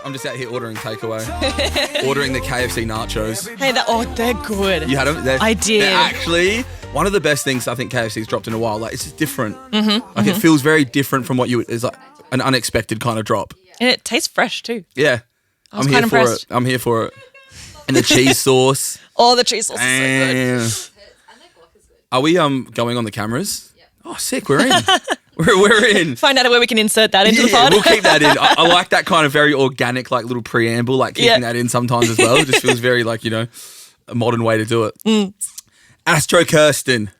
I'm just out here ordering takeaway. Ordering the KFC nachos. Hey, they're good. You had them? I did. They're actually one of the best things I think KFC's dropped in a while. Like, it's just different. It feels very different from what it's like an unexpected kind of drop. And it tastes fresh too. Yeah. I was quite impressed. I'm here for it. And the cheese sauce. Oh, the cheese sauce is so good. Are we going on the cameras? Yep. Oh, sick. We're in. We're in. Find out where we can insert that into the pod. We'll keep that in. I like that kind of very organic, like little preamble, like keeping that in sometimes as well. It just feels very like, a modern way to do it. Astrokirsten.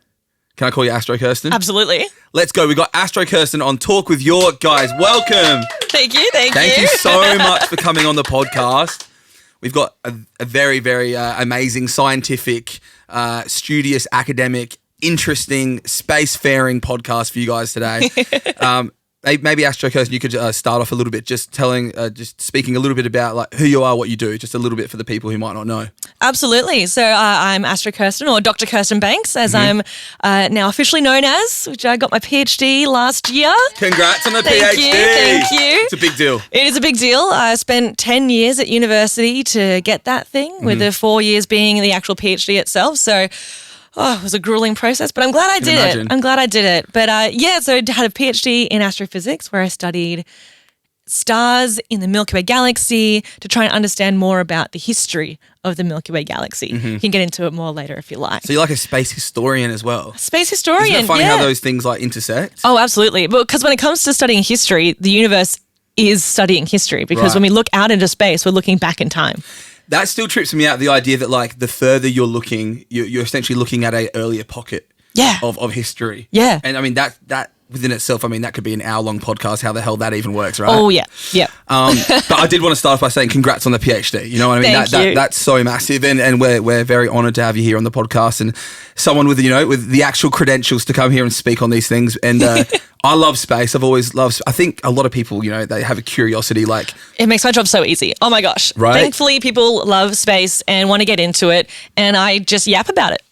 Can I call you Astrokirsten? Absolutely. Let's go. We got Astrokirsten on Talk with York, guys. Welcome. Thank you. Thank you so much for coming on the podcast. We've got a very, very amazing scientific, studious, academic, interesting, spacefaring podcast for you guys today. Maybe Astrokirsten, you could start off a little bit, just speaking a little bit about like who you are, what you do, just a little bit for the people who might not know. Absolutely. So I'm Astrokirsten, or Dr. Kirsten Banks, as I'm now officially known as, which I got my PhD last year. Congrats on the PhD. Thank you. It's a big deal. It is a big deal. I spent 10 years at university to get that thing, with the 4 years being the actual PhD itself. So it was a grueling process, but I'm glad I did it. But so I had a PhD in astrophysics, where I studied stars in the Milky Way galaxy to try and understand more about the history of the Milky Way galaxy. You can get into it more later if you like. So you're like a space historian as well. Space historian, Isn't it funny how those things like intersect? Oh, absolutely. Because when it comes to studying history, the universe is studying history, because when we look out into space, we're looking back in time. That still trips me out, the idea that like the further you're looking, you're essentially looking at an earlier pocket of history. Yeah. And I mean, that within itself, I mean, that could be an hour-long podcast, how the hell that even works, right? Oh, yeah. Yeah. But I did want to start off by saying congrats on the PhD. You know what I mean? Thank you. That's so massive, and we're very honoured to have you here on the podcast, and someone with the actual credentials to come here and speak on these things. And I love space. I've always loved. I think a lot of people, they have a curiosity. Like, it makes my job so easy. Oh my gosh! Right? Thankfully, people love space and want to get into it, and I just yap about it.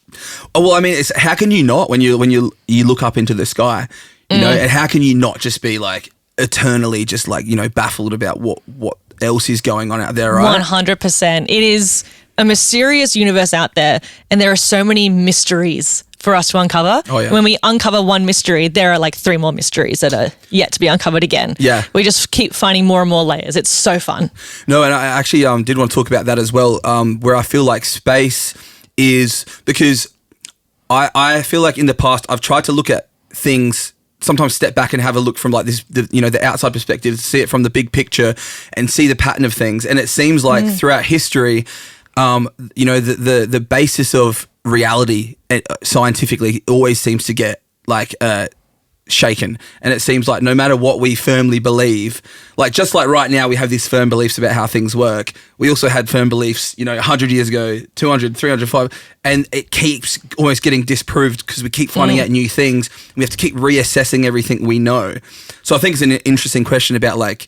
Oh well, I mean, how can you not when you look up into the sky, and how can you not just be like eternally just like baffled about what else is going on out there? Right? 100%. It is a mysterious universe out there, and there are so many mysteries for us to uncover. Oh, yeah. When we uncover one mystery, there are like 3 more mysteries that are yet to be uncovered again. Yeah. We just keep finding more and more layers. It's so fun. No, and I actually did want to talk about that as well, where I feel like space is, because I feel like in the past I've tried to look at things, sometimes step back and have a look from like this, the outside perspective, see it from the big picture and see the pattern of things. And it seems like throughout history, the basis of reality scientifically always seems to get like shaken, and it seems like no matter what we firmly believe, like just like right now we have these firm beliefs about how things work, we also had firm beliefs 100 years ago, 200, 300, 500, and it keeps almost getting disproved because we keep finding out new things. We have to keep reassessing everything we know. So I think it's an interesting question about like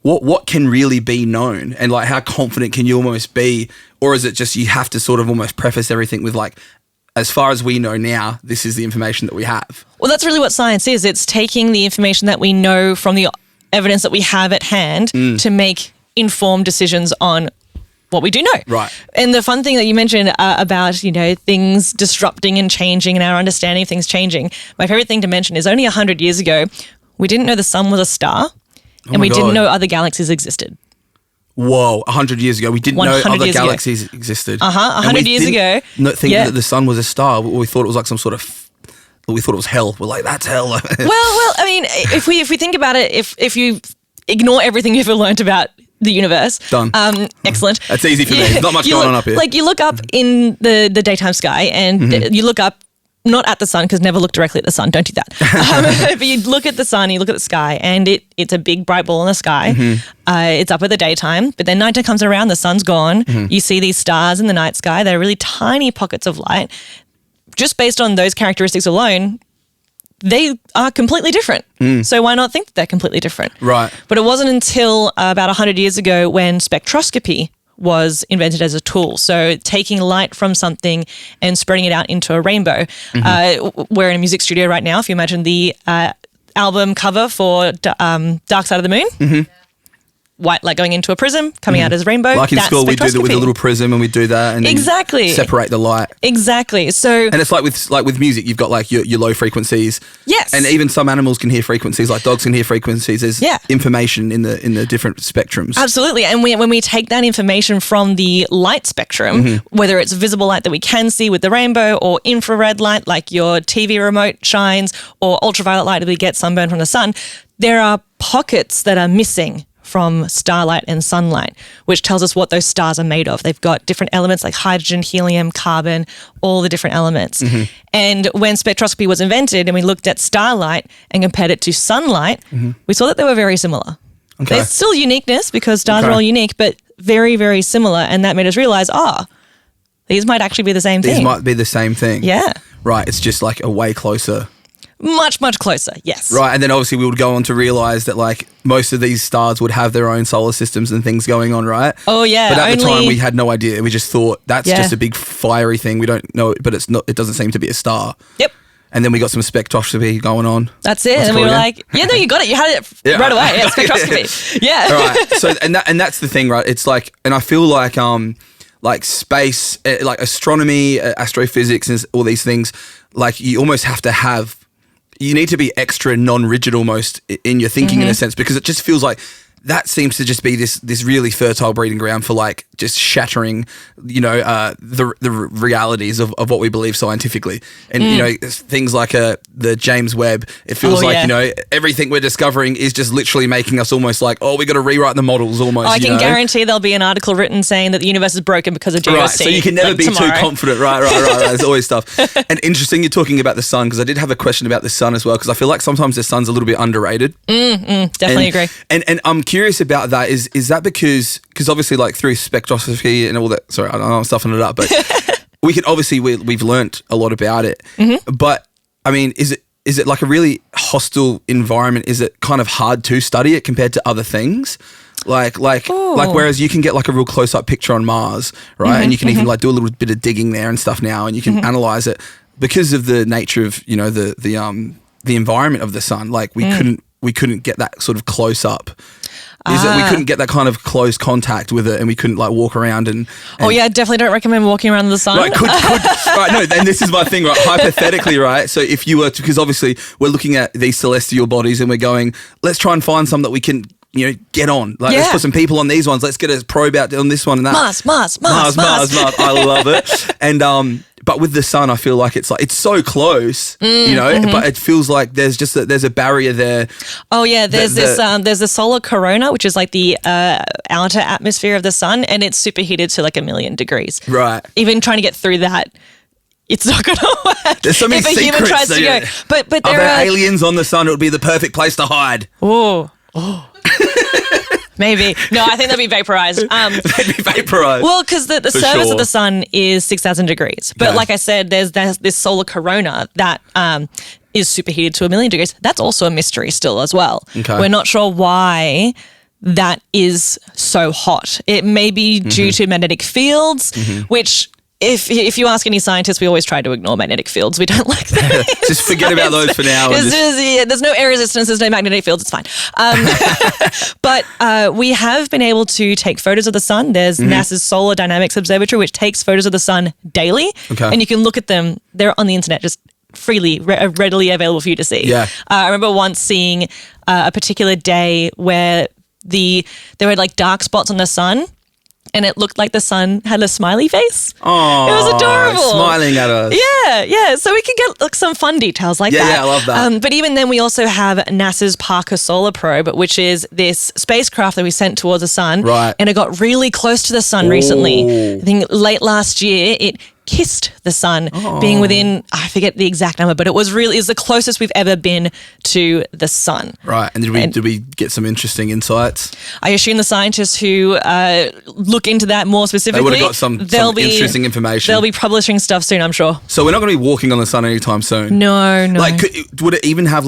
what can really be known, and like how confident can you almost be, or is it just you have to sort of almost preface everything with like, as far as we know now, this is the information that we have? Well, that's really what science is. It's taking the information that we know from the evidence that we have at hand to make informed decisions on what we do know. Right. And the fun thing that you mentioned about, things disrupting and changing and our understanding of things changing, my favorite thing to mention is only 100 years ago, we didn't know the sun was a star, and we didn't know other galaxies existed. Whoa, 100 years ago, we didn't know other galaxies existed. 100 years ago. Think that the sun was a star. We thought it was like some sort of, we thought it was hell. We're like, that's hell. well, I mean, if we think about it, if you ignore everything you've ever learned about the universe. Done. Excellent. That's easy for me. Not much going on up here. Like you look up in the daytime sky and you look up, not at the sun, because never look directly at the sun. Don't do that. But you look at the sun, you look at the sky, and it's a big bright ball in the sky. It's up at the daytime, but then nighttime comes around, the sun's gone. You see these stars in the night sky. They're really tiny pockets of light. Just based on those characteristics alone, they are completely different. So why not think that they're completely different? Right. But it wasn't until about 100 years ago when spectroscopy was invented as a tool. So taking light from something and spreading it out into a rainbow. We're in a music studio right now. If you imagine the album cover for Dark Side of the Moon. white light going into a prism, coming out as rainbow. Like in That's school, we do that with a spectroscopy. little prism, and we do that, and then separate the light. Exactly. So, and it's like with music, you've got like your low frequencies. Yes. And even some animals can hear frequencies, like dogs can hear frequencies. There's information in the different spectrums. Absolutely. And when we take that information from the light spectrum, whether it's visible light that we can see with the rainbow, or infrared light like your TV remote shines, or ultraviolet light that we get sunburn from the sun, there are pockets that are missing from starlight and sunlight, which tells us what those stars are made of. They've got different elements like hydrogen, helium, carbon, all the different elements. And when spectroscopy was invented and we looked at starlight and compared it to sunlight, we saw that they were very similar. Okay. There's still uniqueness because stars are all unique, but very, very similar. And that made us realize, these might actually be the same thing. These might be the same thing. Yeah. Right. It's just like a way closer. Much, much closer, yes. Right, and then obviously we would go on to realise that like most of these stars would have their own solar systems and things going on, right? Oh yeah. But at the time we had no idea. We just thought that's Yeah. just a big fiery thing. We don't know, but it's not. It doesn't seem to be a star. Yep. And then we got some spectroscopy going on. That's it. What's And we it were called like, yeah, no, you got it. You had it right away. Yeah, spectroscopy. Yeah. All right. So and that's the thing, right? It's like, and I feel like space, like astronomy, astrophysics, and all these things. Like you almost have to have. You need to be extra non-rigid almost in your thinking in a sense, because it just feels like that seems to just be this really fertile breeding ground for like just shattering, the realities of what we believe scientifically. And, things like the James Webb, it feels everything we're discovering is just literally making us almost like, we got to rewrite the models almost. I can guarantee there'll be an article written saying that the universe is broken because of GOC. Right, so you can never be too confident. Right. There's always stuff. And interesting, you're talking about the sun, because I did have a question about the sun as well, because I feel like sometimes the sun's a little bit underrated. Definitely agree. And I'm curious about that. Is that because obviously like through spectroscopy and all that, sorry, I know I'm stuffing it up, but we've learnt a lot about it. But I mean, is it like a really hostile environment? Is it kind of hard to study it compared to other things? Like whereas you can get like a real close up picture on Mars, right? And you can even like do a little bit of digging there and stuff now, and you can analyze it because of the nature of, the environment of the sun. Like we couldn't get that sort of close up. We couldn't get that kind of close contact with it, and we couldn't like walk around and I definitely don't recommend walking around in the sun. Right, right, no, and this is my thing, right? Hypothetically, right? So if you were to, because obviously we're looking at these celestial bodies and we're going, let's try and find some that we can, get on. Like, let's put some people on these ones. Let's get a probe out on this one and that. Mars. I love it. And but with the sun, I feel like it's so close, but it feels like there's a barrier there. Oh yeah, there's the solar corona, which is like the outer atmosphere of the sun, and it's superheated to like 1,000,000 degrees. Right. Even trying to get through that, it's not going to work. There's so many if a secrets. human tries to go. But there are aliens on the sun. It would be the perfect place to hide. Oh. Maybe. No, I think they'll be vaporized. They'd be vaporized. Well, because the surface of the sun is 6,000 degrees. But like I said, there's this solar corona that is superheated to 1,000,000 degrees. That's also a mystery still as well. Okay. We're not sure why that is so hot. It may be due to magnetic fields, which... If you ask any scientists, we always try to ignore magnetic fields. We don't like them. Just forget about those for now. There's no air resistance. There's no magnetic fields. It's fine. But we have been able to take photos of the sun. There's NASA's Solar Dynamics Observatory, which takes photos of the sun daily. Okay. And you can look at them. They're on the internet, just freely, readily available for you to see. Yeah. I remember once seeing a particular day where there were like dark spots on the sun, and it looked like the sun had a smiley face. Oh, it was adorable. Smiling at us. Yeah. So we can get like some fun details like that. Yeah, I love that. But even then, we also have NASA's Parker Solar Probe, which is this spacecraft that we sent towards the sun. Right. And it got really close to the sun recently. I think late last year, it kissed the sun, being within, I forget the exact number, but it was the closest we've ever been to the sun. Right. And did we get some interesting insights? I assume the scientists who look into that more specifically, they would have got some interesting information. They'll be publishing stuff soon, I'm sure. So we're not going to be walking on the sun anytime soon. No. Like, would it even have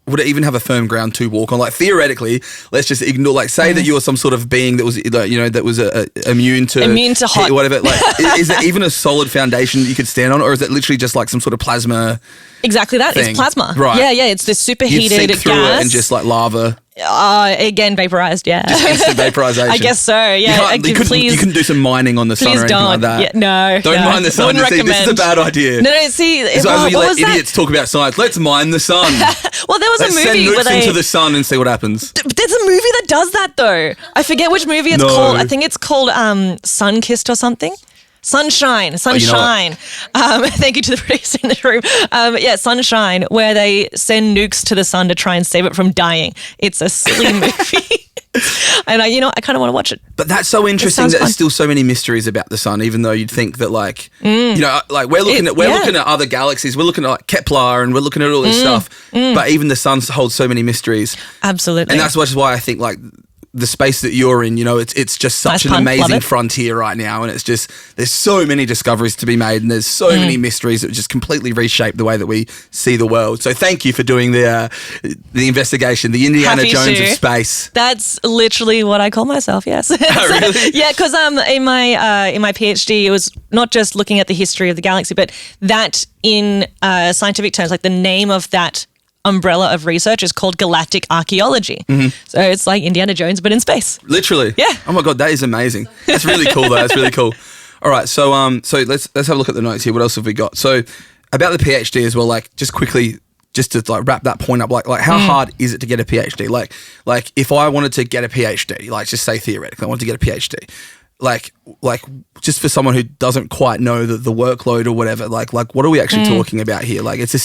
would it even have a firm ground to walk on? Like, theoretically, let's just ignore, like, say that you were some sort of being that was, that was immune to hot, whatever. Like, is it even a solid foundation that you could stand on, or is it literally just like some sort of plasma? Exactly that. Thing? It's plasma. Right. Yeah. It's this superheated You'd sink through gas. it and just like lava. Again, vaporized, yeah. Just instant vaporization. I guess so, yeah. You couldn't do some mining on the sun or please anything don't. like that. Yeah, Don't mine the sun. Wouldn't See, this is a recommend. bad idea. No, see. It's Well, like you what let was that? idiots talk about science. Let's mine the sun. Well, there was Let's a send movie where nukes into the sun and see what happens. There's a movie that does that though. I forget which movie it's No. called. I think it's called Sun-Kissed or something. Sunshine. Thank you to the producer in the room. Sunshine, where they send nukes to the sun to try and save it from dying. It's a silly movie. And I kind of want to watch it. But that's so interesting that there's still so many mysteries about the sun, even though you'd think that like we're looking at other galaxies, we're looking at like Kepler and we're looking at all this stuff. But even the sun holds so many mysteries. Absolutely. And that's why I think like the space that you're in, it's just such an amazing frontier right now, and it's just there's so many discoveries to be made, and there's so many mysteries that just completely reshape the way that we see the world. So thank you for doing the investigation, the Indiana Happy Jones to. of space. That's literally what I call myself. Yes. Oh, really? Yeah, because in my PhD, it was not just looking at the history of the galaxy, but that in scientific terms, like the name of that umbrella of research is called galactic archaeology. So it's like Indiana Jones, but in space. Literally. Yeah. Oh my God, that is amazing. That's really cool though. That's really cool. All right. So let's have a look at the notes here. What else have we got? So about the PhD as well, like just quickly, just to like wrap that point up, like how hard is it to get a PhD? Like if I wanted to get a PhD, like just say theoretically, I wanted to get a PhD, like just for someone who doesn't quite know the workload or whatever, like what are we actually talking about here? Like it's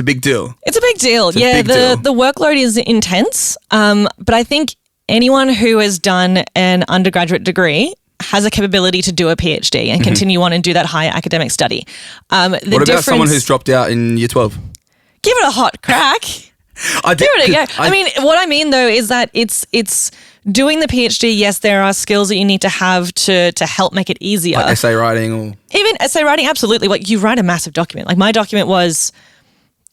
a big deal. It's a big deal. Big deal. The workload is intense. But I think anyone who has done an undergraduate degree has a capability to do a PhD and continue on and do that higher academic study. What about someone who's dropped out in year 12? Give it a hot crack. Give it a go. I mean, what I mean though is that it's doing the PhD. Yes, there are skills that you need to have to help make it easier. Like essay writing or even essay writing. Absolutely. Like you write a massive document. Like my document was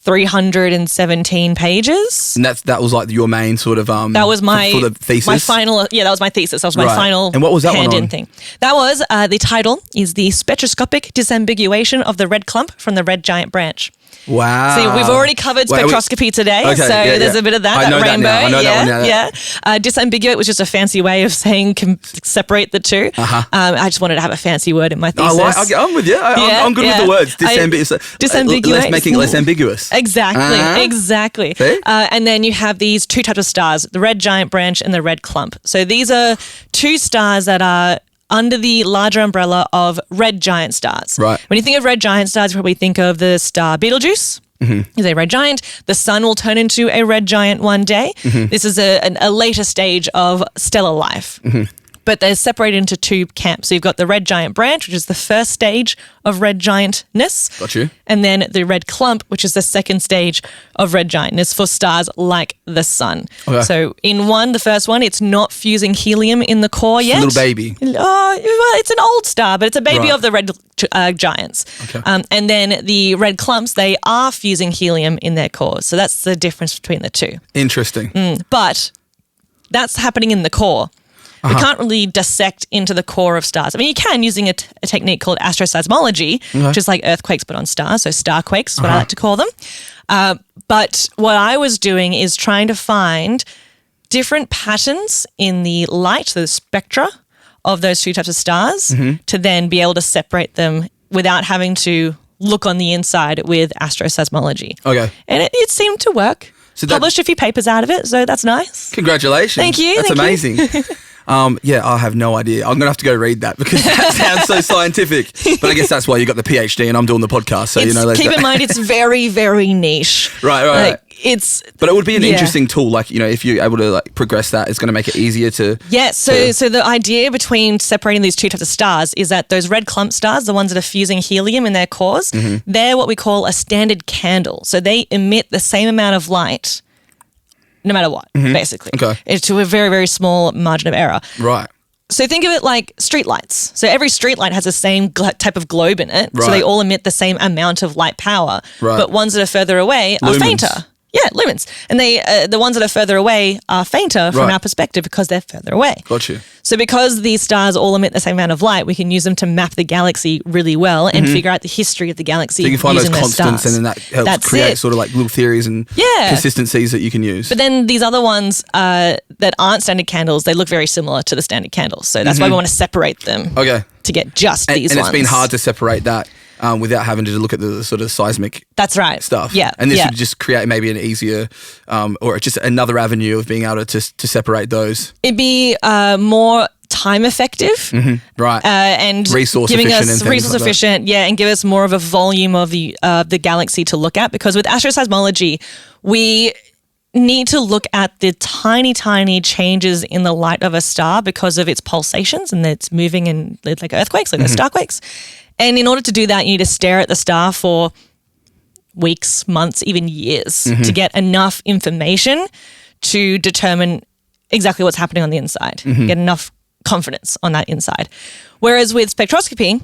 317 pages. And that was like your main sort of that was my for the thesis. My final that was my thesis. That was my final. And what was that one on? thing? That was the title is the spectroscopic disambiguation of the red clump from the red giant branch. Wow. See, we've already covered spectroscopy today, okay, there's a bit of that. I know rainbow. That now. I know that one now. Yeah. Disambiguate was just a fancy way of saying separate the two. I just wanted to have a fancy word in my thesis. I'm with you. I'm good with the words. Disambiguate. Making it less ambiguous. Exactly. And then you have these two types of stars, the red giant branch and the red clump. So these are two stars that are under the larger umbrella of red giant stars. Right. When you think of red giant stars, you probably think of the star Betelgeuse. Is a red giant. The sun will turn into a red giant one day. This is a later stage of stellar life. But they're separated into two camps. So you've got the red giant branch, which is the first stage of red giantness. Got you. And then the red clump, which is the second stage of red giantness for stars like the sun. Okay. So in the first one, it's not fusing helium in the core yet. A little baby. Oh, well, it's an old star, but it's a baby Right. of the red giants. Okay. And then the red clumps, they are fusing helium in their cores. So that's the difference between the two. Interesting. But that's happening in the core. We can't really dissect into the core of stars. I mean, you can using a technique called astroseismology, which is like earthquakes but on stars, so starquakes is what I like to call them. But what I was doing is trying to find different patterns in the light, the spectra of those two types of stars, to then be able to separate them without having to look on the inside with astroseismology. Okay. And it seemed to work. So Published a few papers out of it, so that's nice. Congratulations. Thank you. That's amazing. I have no idea. I'm going to have to go read that because that sounds so scientific. But I guess that's why you got the PhD and I'm doing the podcast. So, keep in mind, it's very, very niche. Right. But it would be an yeah. interesting tool. Like, if you're able to like progress that, it's going to make it easier to. Yeah. So the idea between separating these two types of stars is that those red clump stars, the ones that are fusing helium in their cores, they're what we call a standard candle. So they emit the same amount of light no matter what, basically. Okay. It's to a very, very small margin of error. Right. So think of it like streetlights. So every streetlight has the same type of globe in it. Right. So they all emit the same amount of light power. Right. But ones that are further away are Lumens. fainter. Yeah, lumens. And they the ones that are further away are fainter from our perspective because they're further away. Got you. So because these stars all emit the same amount of light, we can use them to map the galaxy really well and figure out the history of the galaxy. So you can find those constants, stars. and then that helps create sort of like little theories and consistencies that you can use. But then these other ones that aren't standard candles, they look very similar to the standard candles. So that's why we want to separate them. Okay. To get just these ones. And it's been hard to separate that without having to look at the sort of seismic stuff. Yeah. And this would just create maybe an easier or just another avenue of being able to separate those. It'd be more time effective. Right. And resource giving efficient. us And resource like efficient, and give us more of a volume of the galaxy to look at, because with astroseismology, we need to look at the tiny, tiny changes in the light of a star because of its pulsations and it's moving and like earthquakes, like the starquakes. And in order to do that, you need to stare at the star for weeks, months, even years to get enough information to determine exactly what's happening on the inside, get enough confidence on that inside. Whereas with spectroscopy,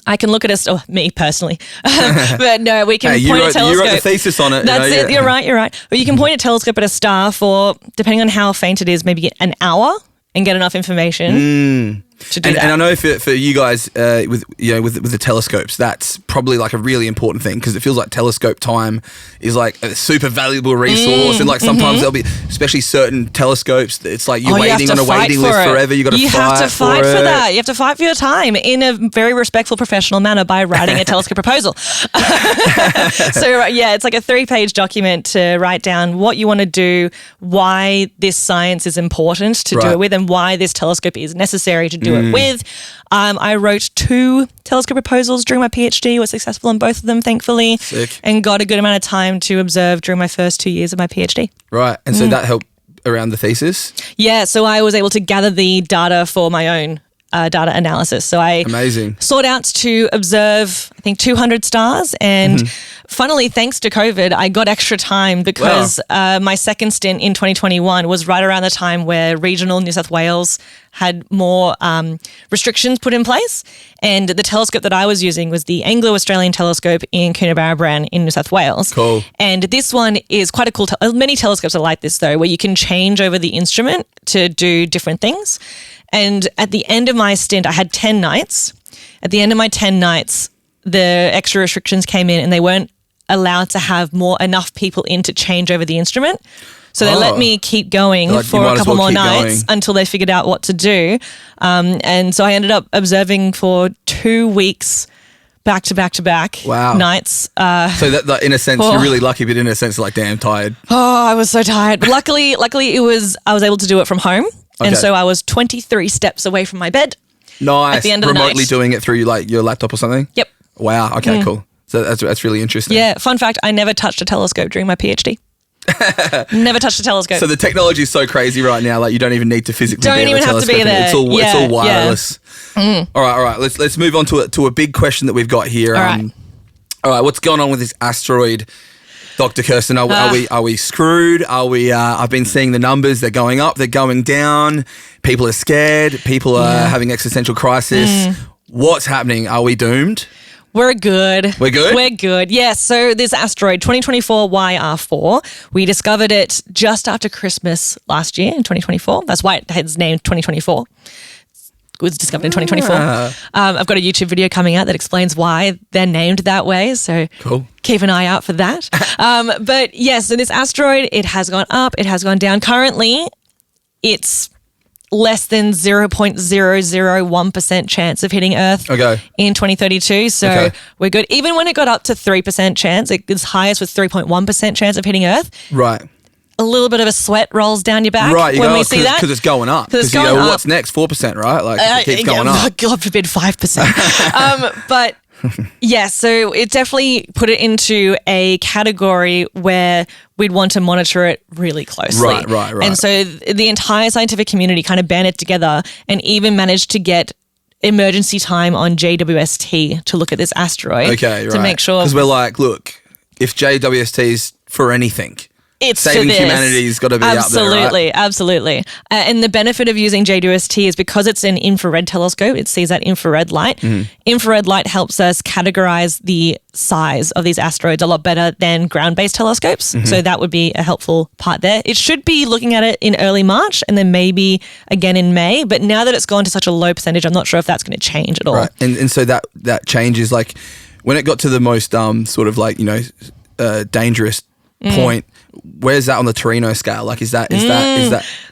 I can look at me personally, but no, we can point a telescope. You wrote the thesis on it. That's it. You're right. But you can point a telescope at a star for, depending on how faint it is, maybe an hour and get enough information to do that. And I know for you guys with the telescopes, that's probably like a really important thing, because it feels like telescope time is like a super valuable resource, and like sometimes there'll be, especially certain telescopes, it's like you're waiting on a waiting list forever. You have to fight for that. You have to fight for your time in a very respectful, professional manner by writing a telescope proposal. So it's like a 3-page document to write down what you want to do, why this science is important to do it with, and why this telescope is necessary to do it with. I wrote 2 telescope proposals during my PhD, was successful in both of them, thankfully. Sick. And got a good amount of time to observe during my first 2 years of my PhD. Right. And so that helped around the thesis? Yeah, so I was able to gather the data for my own data analysis. So I sought out to observe, I think, 200 stars. And funnily, thanks to COVID, I got extra time because my second stint in 2021 was right around the time where regional New South Wales had more restrictions put in place. And the telescope that I was using was the Anglo-Australian telescope in Coonabarabran in New South Wales. Cool. And this one is quite a cool, many telescopes are like this though, where you can change over the instrument to do different things. And at the end of my stint, I had 10 nights. At the end of my 10 nights, the extra restrictions came in and they weren't allowed to have enough people in to change over the instrument. So they let me keep going for a couple more nights until they figured out what to do. And so I ended up observing for 2 weeks back to back to back nights. So that in a sense, you're really lucky, but in a sense, like damn tired. Oh, I was so tired. But luckily I was able to do it from home. Okay. And so I was 23 steps away from my bed. Nice. At the end of the night. Remotely doing it through like your laptop or something? Yep. Wow. Okay, cool. So that's really interesting. Yeah. Fun fact, I never touched a telescope during my PhD. Never touched a telescope. So the technology is so crazy right now, like you don't even need to physically be at a telescope. To be there. It's all wireless. Yeah. All right. Let's move on to a big question that we've got here. All right. What's going on with this asteroid, Dr. Kirsten? Are we screwed? I've been seeing the numbers. They're going up. They're going down. People are scared. People are having existential crisis. What's happening? Are we doomed? We're good. We're good? We're good. Yeah, so this asteroid, 2024 YR4, we discovered it just after Christmas last year in 2024. That's why it's named 2024. It was discovered in 2024. I've got a YouTube video coming out that explains why they're named that way, so cool. Keep an eye out for that. But yes, so this asteroid, it has gone up, it has gone down. Currently, it's less than 0.001% chance of hitting Earth in 2032. So we're good. Even when it got up to 3% chance, its highest was 3.1% chance of hitting Earth. Right. A little bit of a sweat rolls down your back we see that. Because it's going up. Because you go, what's next? 4%, right? Like it keeps going up. God forbid 5%. But yeah, so it definitely put it into a category where we'd want to monitor it really closely. Right. And so the entire scientific community kind of banded together and even managed to get emergency time on JWST to look at this asteroid. Okay, right. To make sure. Because we're like, look, if JWST is for anything, it's saving for this. humanity's got to be out there, right? Absolutely. And the benefit of using JWST is because it's an infrared telescope, it sees that infrared light. Mm-hmm. Infrared light helps us categorize the size of these asteroids a lot better than ground-based telescopes. Mm-hmm. So that would be a helpful part there. It should be looking at it in early March and then maybe again in May. But now that it's gone to such a low percentage, I'm not sure if that's going to change at all. Right. And so that changes, like when it got to the most sort of like, dangerous point, where's that on the Torino scale? Like, is that?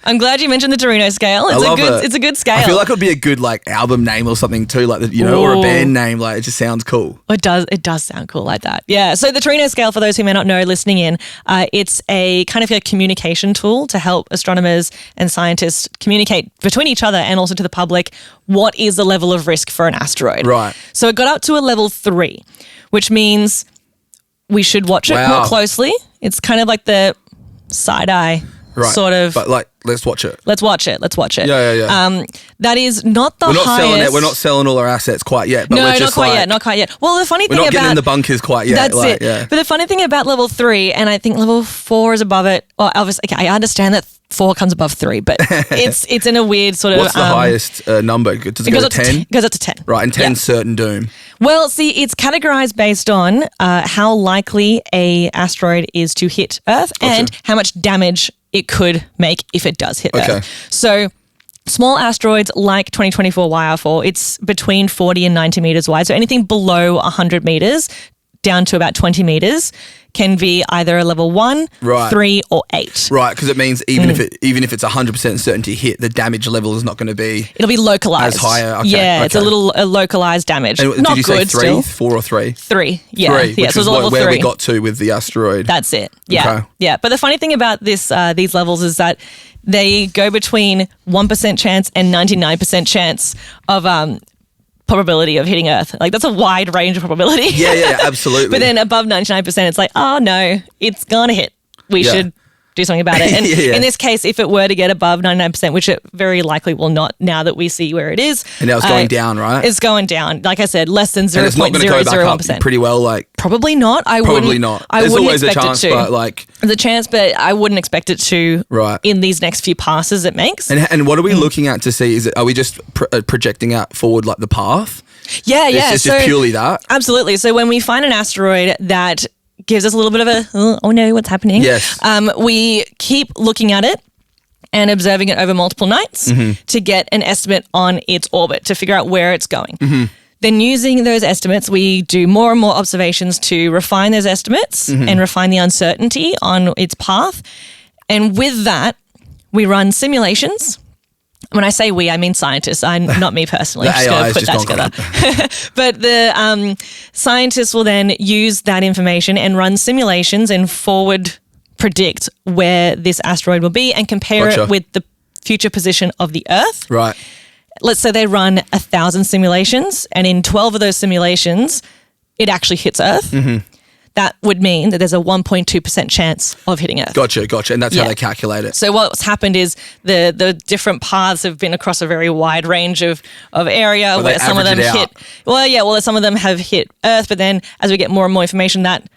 I'm glad you mentioned the Torino scale. It's a good scale. I feel like it would be a good like album name or something too, like or a band name. Like, it just sounds cool. It does sound cool like that. Yeah. So the Torino scale, for those who may not know, listening in, it's a kind of a communication tool to help astronomers and scientists communicate between each other and also to the public what is the level of risk for an asteroid. Right. So it got up to a level 3, which means we should watch it more closely. It's kind of like the side-eye sort of. But like, let's watch it. Let's watch it. Yeah. That is not the highest. We're not selling all our assets quite yet. But No, we're just not quite yet. Well, the funny thing we're not about getting in the bunkers quite yet. That's like, it. Yeah. But the funny thing about level 3, and I think level 4 is above it. Well, obviously, okay, I understand that 4 comes above 3, but it's in a weird sort of. What's the highest number? Does it go to 10? It goes up to 10. Right, and 10 certain doom. Well, see, it's categorized based on how likely a asteroid is to hit Earth and how much damage it could make if it does hit Earth. So small asteroids like 2024 YR4, it's between 40 and 90 meters wide. So anything below 100 meters down to about 20 meters can be either a level 1, 3, or 8. Right, because it means even if it's 100% certainty hit, the damage level is not going to be. It'll be localized. As higher. Okay, yeah, it's a localized damage. And not did you say good 3, still. 4 or 3? 3. Yeah, 3, yeah. which So is it's level where 3. we got to with the asteroid. That's it. Yeah, Okay. yeah. But the funny thing about these levels is that they go between 1% chance and 99% chance of probability of hitting Earth. Like, that's a wide range of probability. Yeah, absolutely. But then above 99%, it's like, oh no, it's gonna hit. We should do something about it. And in this case, if it were to get above 99%, which it very likely will not now that we see where it is. And now it's going down, right? It's going down. Like I said, less than 0.001%. And it's not going to go back up pretty well, like. Probably not. Probably not. There's always a chance, but like. There's a chance, but I wouldn't expect it to right. in these next few passes it makes. And what are we looking at to see? Are we just projecting out forward like the path? Yeah. It's just purely that? Absolutely. So when we find an asteroid that gives us a little bit of a, oh no, what's happening? Yes. We keep looking at it and observing it over multiple nights to get an estimate on its orbit, to figure out where it's going. Then using those estimates, we do more and more observations to refine those estimates and refine the uncertainty on its path. And with that, we run simulations. When I say we, I mean scientists. Not me personally. The I'm just going to put that together. But the scientists will then use that information and run simulations and forward predict where this asteroid will be and compare it with the future position of the Earth. Right. Let's say they run 1,000 simulations, and in 12 of those simulations, it actually hits Earth. That would mean that there's a 1.2% chance of hitting Earth. Gotcha. And that's how they calculate it. So what's happened is the different paths have been across a very wide range of area where some of them hit. Well, some of them have hit Earth, but then as we get more and more information, that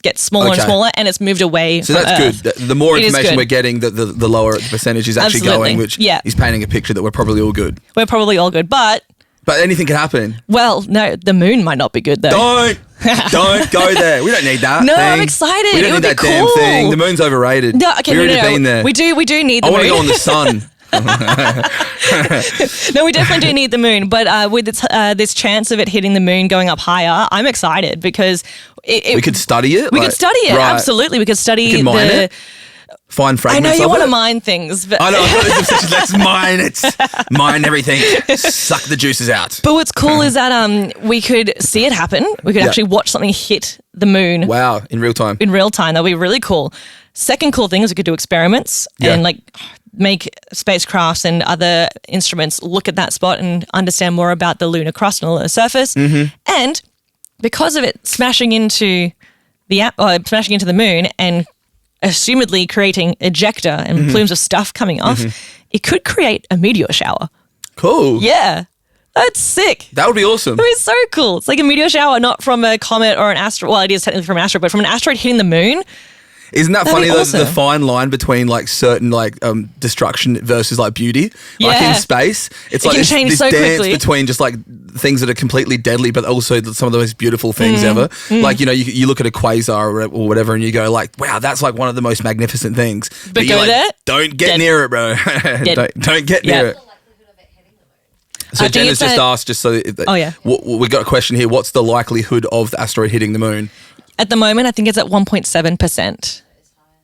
gets smaller and smaller, and it's moved away from Earth. So that's good. The more information we're getting, the lower the percentage is actually going, which is painting a picture that we're probably all good. We're probably all good, but anything can happen. Well, no, the moon might not be good though. Don't go there. We don't need that. No, thing. I'm excited. We don't need that damn thing. The moon's overrated. No, okay, we've already been there. We do need the moon. I want to go on the sun. No, we definitely do need the moon, but with this chance of it hitting the moon going up higher, I'm excited because we could study it. We could study it, absolutely. We could study it. Find fragments. I know you want to mine things, but I know. Let's mine it. Mine everything. Suck the juices out. But what's cool is that we could see it happen. We could actually watch something hit the moon. Wow, in real time. That'd be really cool. Second cool thing is we could do experiments and make spacecrafts and other instruments look at that spot and understand more about the lunar crust and the lunar surface. And because of it smashing into the moon and assumedly creating ejecta and plumes of stuff coming off, it could create a meteor shower. Cool. Yeah. That's sick. That would be awesome. It would be so cool. It's like a meteor shower, not from a comet or an asteroid. Well, it is technically from an asteroid, but from an asteroid hitting the moon. Isn't that That'd funny be though, awesome. the fine line between like certain like destruction versus like beauty? Like Yeah. in space, it's It like can this, change this so dance quickly. between just like things that are completely deadly, but also some of the most beautiful things ever. Like, you look at a quasar or whatever and you go like, wow, that's like one of the most magnificent things. But you're go like, there, don't get dead. near it, bro. don't get near it. So I think Jenna's it's just a- asked, just so that, Oh, yeah. we got a question here. What's the likelihood of the asteroid hitting the moon? At the moment, I think it's at 1.7%.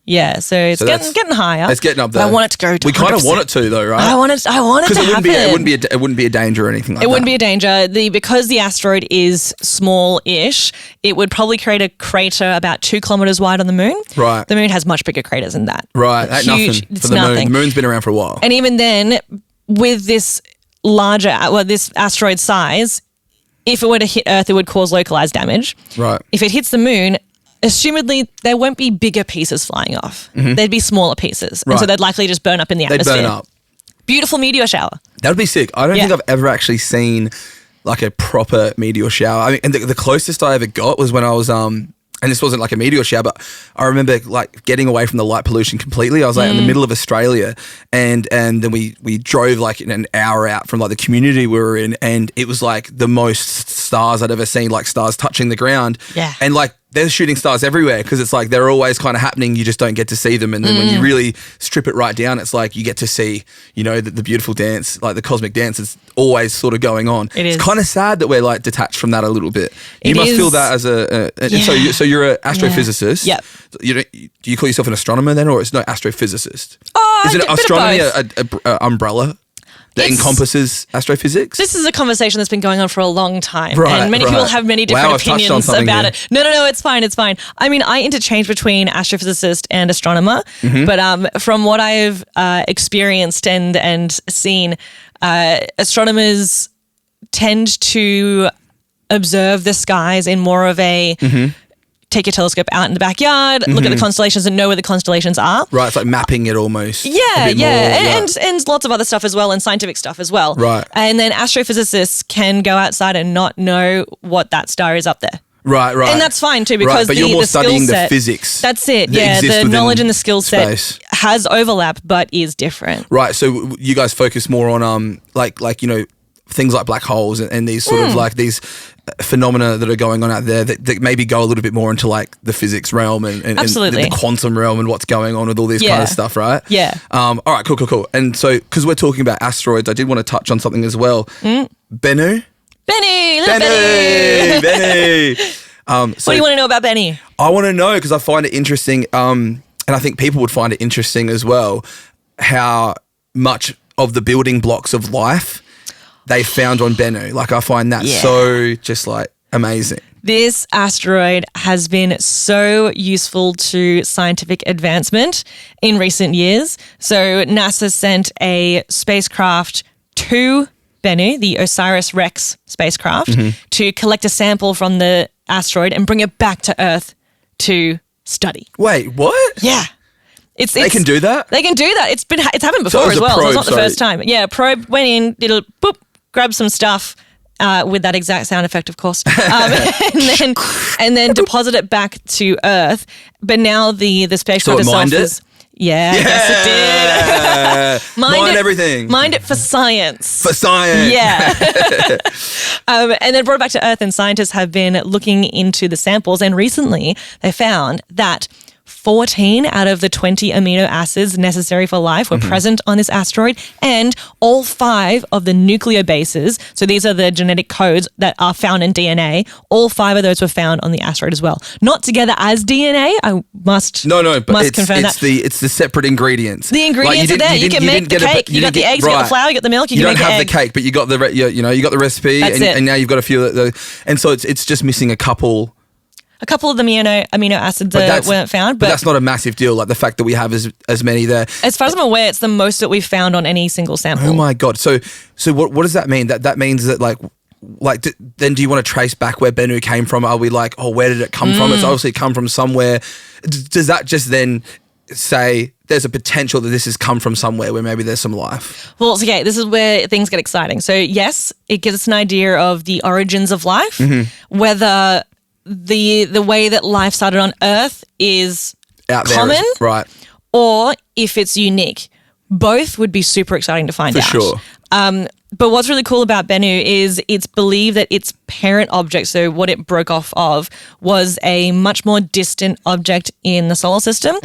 Yeah, so it's So that's- getting higher. It's getting up But there. I want it to go to We kind of 100%. want it to, though, right? I want it to Because happen. it wouldn't be a danger or anything like that. It wouldn't be a danger. Because the asteroid is small-ish, it would probably create a crater about 2 kilometers wide on the moon. Right. The moon has much bigger craters than that. Right, ain't Huge. nothing It's for the moon. nothing. The moon's been around for a while. And even then, with this this asteroid size, if it were to hit Earth, it would cause localized damage. Right. If it hits the moon, assumedly there won't be bigger pieces flying off. There'd be smaller pieces. And so Right. they'd likely just burn up in the They'd atmosphere. burn up. Beautiful meteor shower. That would be sick. I don't Yeah. think I've ever actually seen like a proper meteor shower. I mean, and the closest I ever got was when I was and this wasn't like a meteor shower, but I remember like getting away from the light pollution completely. I was like in the middle of Australia, and then we drove like an hour out from like the community we were in, and it was like the most stars I'd ever seen, like stars touching the ground. Yeah. And like they're shooting stars everywhere because it's like they're always kind of happening. You just don't get to see them. And then when you really strip it right down, it's like you get to see, the beautiful dance, like the cosmic dance is always sort of going on. It is. It's kind of sad that we're like detached from that a little bit. You It must feel is. that as Yeah. so you're an astrophysicist. Yep. Do you call yourself an astronomer then, or it's no astrophysicist? Oh, Is a it bit of astronomy both. a umbrella that It's- encompasses astrophysics? This is a conversation that's been going on for a long time. Right, and many right. people have many Wow, different I've touched on opinions something about here. it. No, it's fine. It's fine. I mean, I interchange between astrophysicist and astronomer, Mm-hmm. but from what I've experienced and seen, astronomers tend to observe the skies in more of a take your telescope out in the backyard, look at the constellations and know where the constellations are. Right, it's like mapping it almost. Yeah, a bit more, and lots of other stuff as well, and scientific stuff as well. Right. And then astrophysicists can go outside and not know what that star is up there. Right. And that's fine too, Right, because but you're more the skill studying the set, physics That's it. that Yeah, exist the within knowledge and the skill set space. has overlap, but is different. Right, so you guys focus more on things like black holes and these sort of like these phenomena that are going on out there that maybe go a little bit more into like the physics realm and Absolutely. the quantum realm and what's going on with all this kind Yeah. of stuff, right? Yeah. All right, cool. And so because we're talking about asteroids, I did want to touch on something as well. Bennu? Benny, little Benny. Benny. So What do you want to know about Benny? I want to know because I find it interesting, and I think people would find it interesting as well, how much of the building blocks of life they found on Bennu. Like I find that Yeah. so just like amazing. This asteroid has been so useful to scientific advancement in recent years. So NASA sent a spacecraft to Bennu, the OSIRIS-REx spacecraft, to collect a sample from the asteroid and bring it back to Earth to study. Wait, what? Yeah. They can do that? They can do that. It's happened So it before was as a well. So probe, it's not the sorry. first time. Yeah, probe went in, did a boop, grabbed some stuff with that exact sound effect, of course, and then deposit it back to Earth. But now the spacecraft So it itself mined it? is. Yeah, yes, it did. Mind everything. Mind it for science. For science. Yeah. And then brought it back to Earth, and scientists have been looking into the samples, and recently they found that 14 out of the 20 amino acids necessary for life were present on this asteroid, and all 5 of the nucleobases, so these are the genetic codes that are found in DNA, all 5 of those were found on the asteroid as well. Not together as DNA, I must No, but must confirm it's that. it's the separate ingredients. The ingredients are there. You can make the cake. You got the eggs, you got the flour, you got the milk, you can don't make the have egg. the cake, but you got the you got the recipe, That's it. and now you've got a few of the, and so it's just missing a couple. A couple of the amino acids weren't found, But but that's not a massitive deal. Like the fact that we have as many there. as far as I'm aware, it's the most that we've found on any single sample. Oh my god! So what does that mean? That means that then do you want to trace back where Bennu came from? Are we like, oh, where did it come from? It's obviously come from somewhere. Does that just then say there's a potential that this has come from somewhere where maybe there's some life? Well, it's okay, this is where things get exciting. So yes, it gives us an idea of the origins of life, whether the way that life started on Earth is out there. common, Right. or if it's unique. Both would be super exciting to find out. For sure. But what's really cool about Bennu is it's believed that its parent object, so what it broke off of, was a much more distant object in the solar system.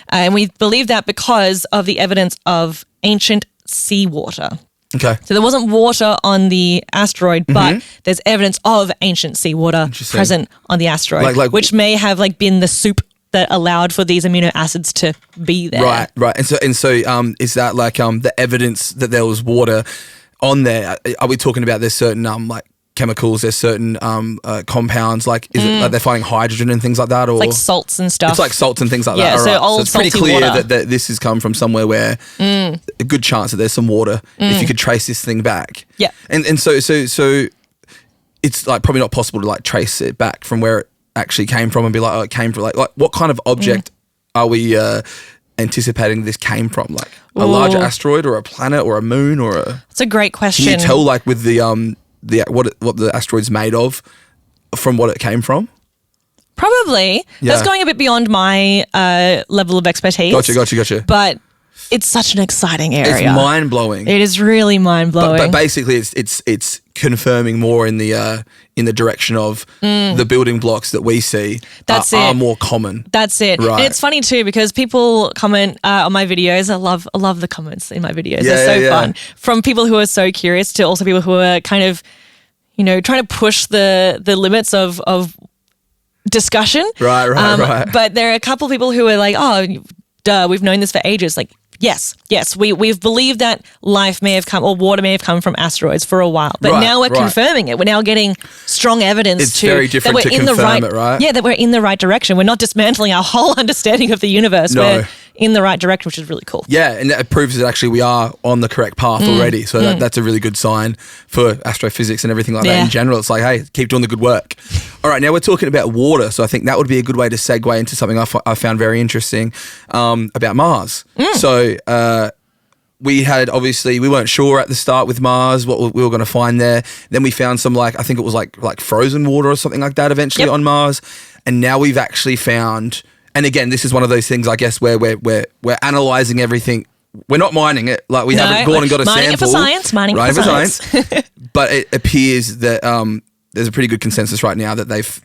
And we believe that because of the evidence of ancient seawater. Okay. So there wasn't water on the asteroid, but there's evidence of ancient seawater present on the asteroid, which may have been the soup that allowed for these amino acids to be there. Right. And so is that the evidence that there was water on there? Are we talking about there's certain chemicals, there's certain compounds, is it they're finding hydrogen and things like that, or like salts and stuff? It's like salts and things like that. Yeah, so old it's pretty salty clear water. that this has come from somewhere where a good chance that there's some water if you could trace this thing back. Yeah. And so it's probably not possible to trace it back from where it actually came from and be it came from what kind of object are we anticipating this came from? A larger asteroid or a planet or a moon or a... That's a great question. Can you tell with the what the asteroid's made of from what it came from? Probably. Yeah. That's going a bit beyond my level of expertise. Gotcha. But it's such an exciting area. It's mind-blowing. It is really mind-blowing. But basically it's confirming more in the direction of the building blocks that we see are more common. That's it. Right. And it's funny too because people comment on my videos. I love the comments in my videos. They're so fun. From people who are so curious to also people who are kind of, trying to push the limits of discussion. Right. But there are a couple of people who are like, oh, duh, we've known this for ages. Yes, we've believed that life may have come or water may have come from asteroids for a while, but now we're confirming it. We're now getting strong evidence it's very different that we're to in confirm the right, it, right? Yeah, that we're in the right direction. We're not dismantling our whole understanding of the universe. No. We're in the right direction, which is really cool. Yeah, and that proves that actually we are on the correct path already. So that's a really good sign for astrophysics and everything like that in general. It's hey, keep doing the good work. All right, now we're talking about water. So I think that would be a good way to segue into something I found very interesting about Mars. So we had, obviously, we weren't sure at the start with Mars what we were going to find there. Then we found some I think it was like frozen water or something like that eventually on Mars. And now we've actually found... And again, this is one of those things, I guess, where we're analysing everything. We're not mining it. We haven't gone and got a mining sample. Mining it for science. But it appears that there's a pretty good consensus right now that they've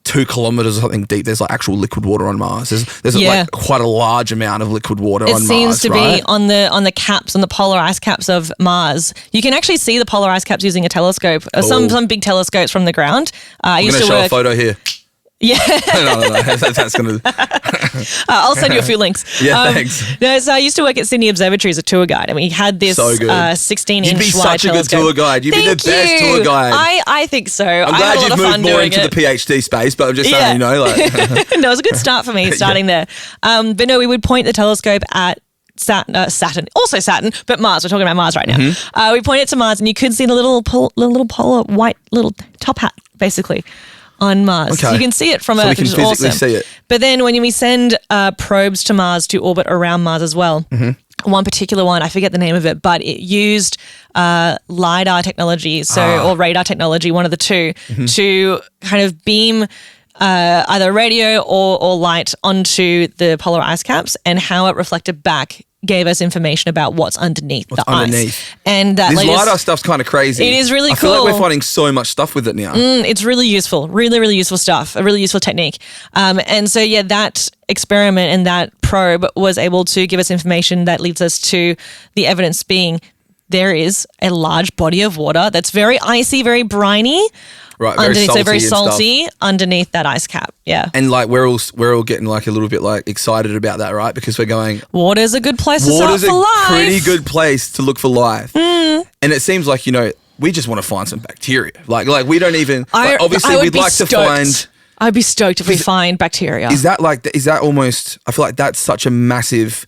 2 kilometers or something deep. There's actual liquid water on Mars. There's quite a large amount of liquid water on Mars. It seems to be on the caps, on the polar ice caps of Mars. You can actually see the polar ice caps using a telescope. Some big telescopes from the ground. I'm going to show a photo here. Yeah. No. That's going to... I'll send you a few links. Yeah, thanks. No, so I used to work at Sydney Observatory as a tour guide, and we had this 16-inch You'd be such a good tour guide. You'd be the best tour guide. I think so. I'm glad you've moved more into the PhD space, but I'm just saying, No, it was a good start for me starting there. But no, we would point the telescope at Saturn, also Saturn, but Mars. We're talking about Mars right now. We point it to Mars, and you could see the little polar white little top hat, basically, on Mars. Okay. So you can see it from so Earth, we can which is physically awesome. see it. But then when we send probes to Mars to orbit around Mars as well, one particular one, I forget the name of it, but it used LiDAR technology, or radar technology, one of the two, to kind of beam either radio or light onto the polar ice caps, and how it reflected back gave us information about what's underneath the ice. And that this LiDAR stuff's kind of crazy. It is really cool. I feel like we're finding so much stuff with it now. It's really useful. Really, really useful stuff. A really useful technique. And so, that experiment and that probe was able to give us information that leads us to the evidence being there is a large body of water that's very icy, very briny. Right, very underneath, salty, so very salty stuff. Underneath that ice cap, yeah. And we're all getting a little bit excited about that, right? Because we're going, water's a good place to start for life. Water's a pretty good place to look for life. And it seems like, we just want to find some bacteria. We don't even, obviously we'd like to find. I'd be stoked if we find bacteria. Is that almost, I feel like that's such a massive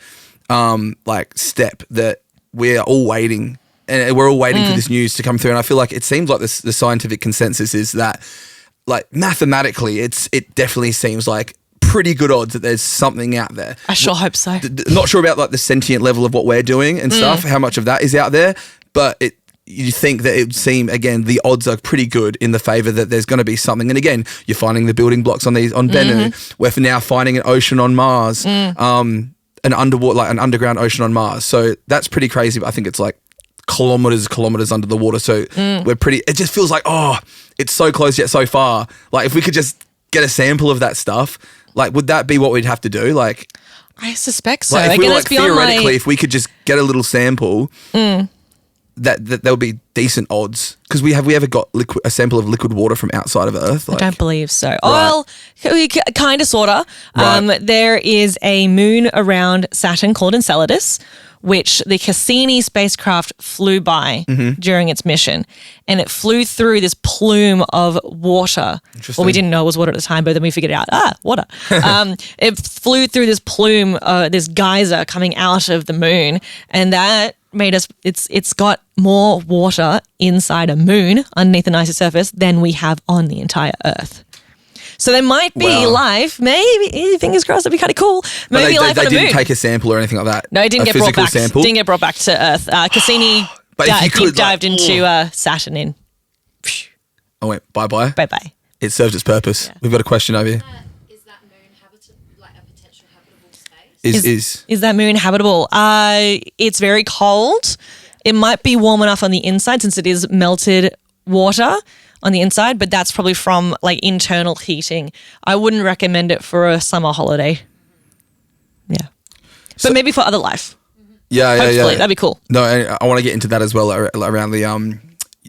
step that we're all waiting. And we're all waiting for this news to come through. And I feel like it seems like the scientific consensus is that, mathematically, it definitely seems like pretty good odds that there's something out there. I sure hope so. Not sure about the sentient level of what we're doing and stuff, how much of that is out there, but you think that it would seem, again, the odds are pretty good in the favour that there's going to be something. And again, you're finding the building blocks on Bennu. We're now finding an ocean on Mars, an underground ocean on Mars. So that's pretty crazy. But I think it's like kilometers under the water. So it just feels like, it's so close yet so far. Like if we could just get a sample of that stuff, like would that be what we'd have to do? Like, I suspect so. Like if Again, we were, like, theoretically, if we could just get a little sample, that there'll be decent odds. Because have we ever got a sample of liquid water from outside of Earth? I don't believe so. Well, kind of, sort of. Right. There is a moon around Saturn called Enceladus, which the Cassini spacecraft flew by during its mission. And it flew through this plume of water. Well, we didn't know it was water at the time, but then we figured out, water. It flew through this plume, this geyser coming out of the moon. And that made us, it's got more water inside a moon underneath the icy surface than we have on the entire Earth. So there might be life, maybe, fingers crossed, that'd be kind of cool. Maybe life on a moon. They didn't take a sample or anything like that? No, it didn't get brought back. Sample? Didn't get brought back to Earth. Cassini deep dived into Saturn in. I went, bye-bye? Bye-bye. It served its purpose. Yeah. We've got a question over here. Is that moon a potential habitable space? Is that moon habitable? It's very cold. It might be warm enough on the inside since it is melted water on the inside, but that's probably from like internal heating. I wouldn't recommend it for a summer holiday. Yeah. But maybe for other life. Yeah. Hopefully, that'd be cool. No, I want to get into that as well around the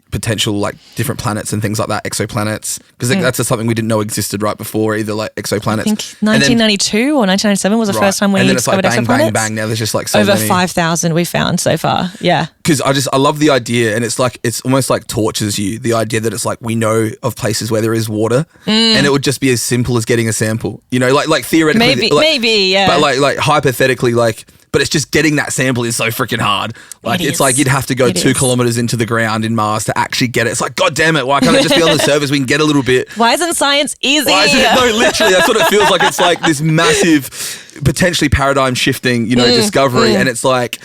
potential like different planets and things like that, exoplanets, because that's just something we didn't know existed right before either, like exoplanets. I think 1992 or 1997 was the first time we discovered exoplanets. And then it's like bang. Now there's just like so over many. 5,000 we found so far. Yeah. Because I love the idea, and it's almost like tortures you, the idea that it's like we know of places where there is water, and it would just be as simple as getting a sample. You know, like theoretically, maybe, yeah. But like hypothetically, but it's just getting that sample is so freaking hard. Like it's like you'd have to go 2 kilometers into the ground in Mars to actually get it. It's like, God damn it, why can't it just be on the surface? We can get a little bit. Why isn't science easy? No, literally, that's what it feels like. It's like this massive, potentially paradigm shifting, discovery. And it's like,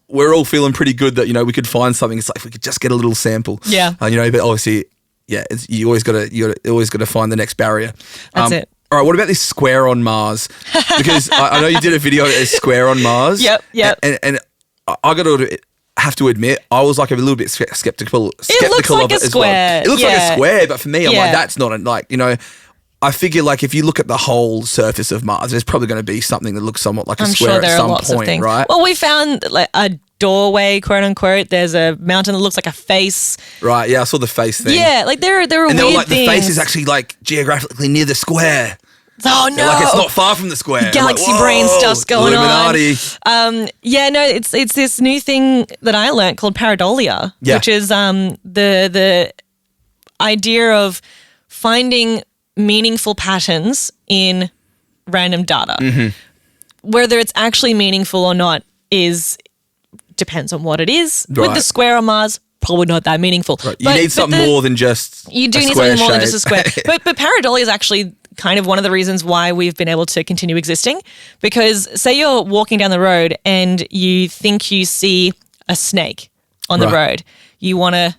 we're all feeling pretty good that, we could find something. It's like, if we could just get a little sample. Yeah. But obviously, you always got to find the next barrier. That's it. All right, what about this square on Mars? Because I know you did a video on a square on Mars. Yep. And I got to have to admit, I was like a little bit skeptical looks like of it a as well. square. It looks like a square, but for me, I'm like, that's not I figure like if you look at the whole surface of Mars, there's probably going to be something that looks somewhat like a square at some point, right? Well, we found like a doorway, quote unquote. There's a mountain that looks like a face. Right, yeah, I saw the face thing. Yeah, like there are and weird they were like, things. the face is actually like geographically near the square. Oh no! Like it's not far from the square. Galaxy like, brain stuff's going Illuminati. on. It's this new thing that I learned called pareidolia, which is the idea of finding meaningful patterns in random data. Whether it's actually meaningful or not depends on what it is. Right. With the square on Mars, probably not that meaningful. Right. You need something more than just you do a need square something more than shape. just a square. but pareidolia is actually kind of one of the reasons why we've been able to continue existing. Because say you're walking down the road and you think you see a snake on the road. You want to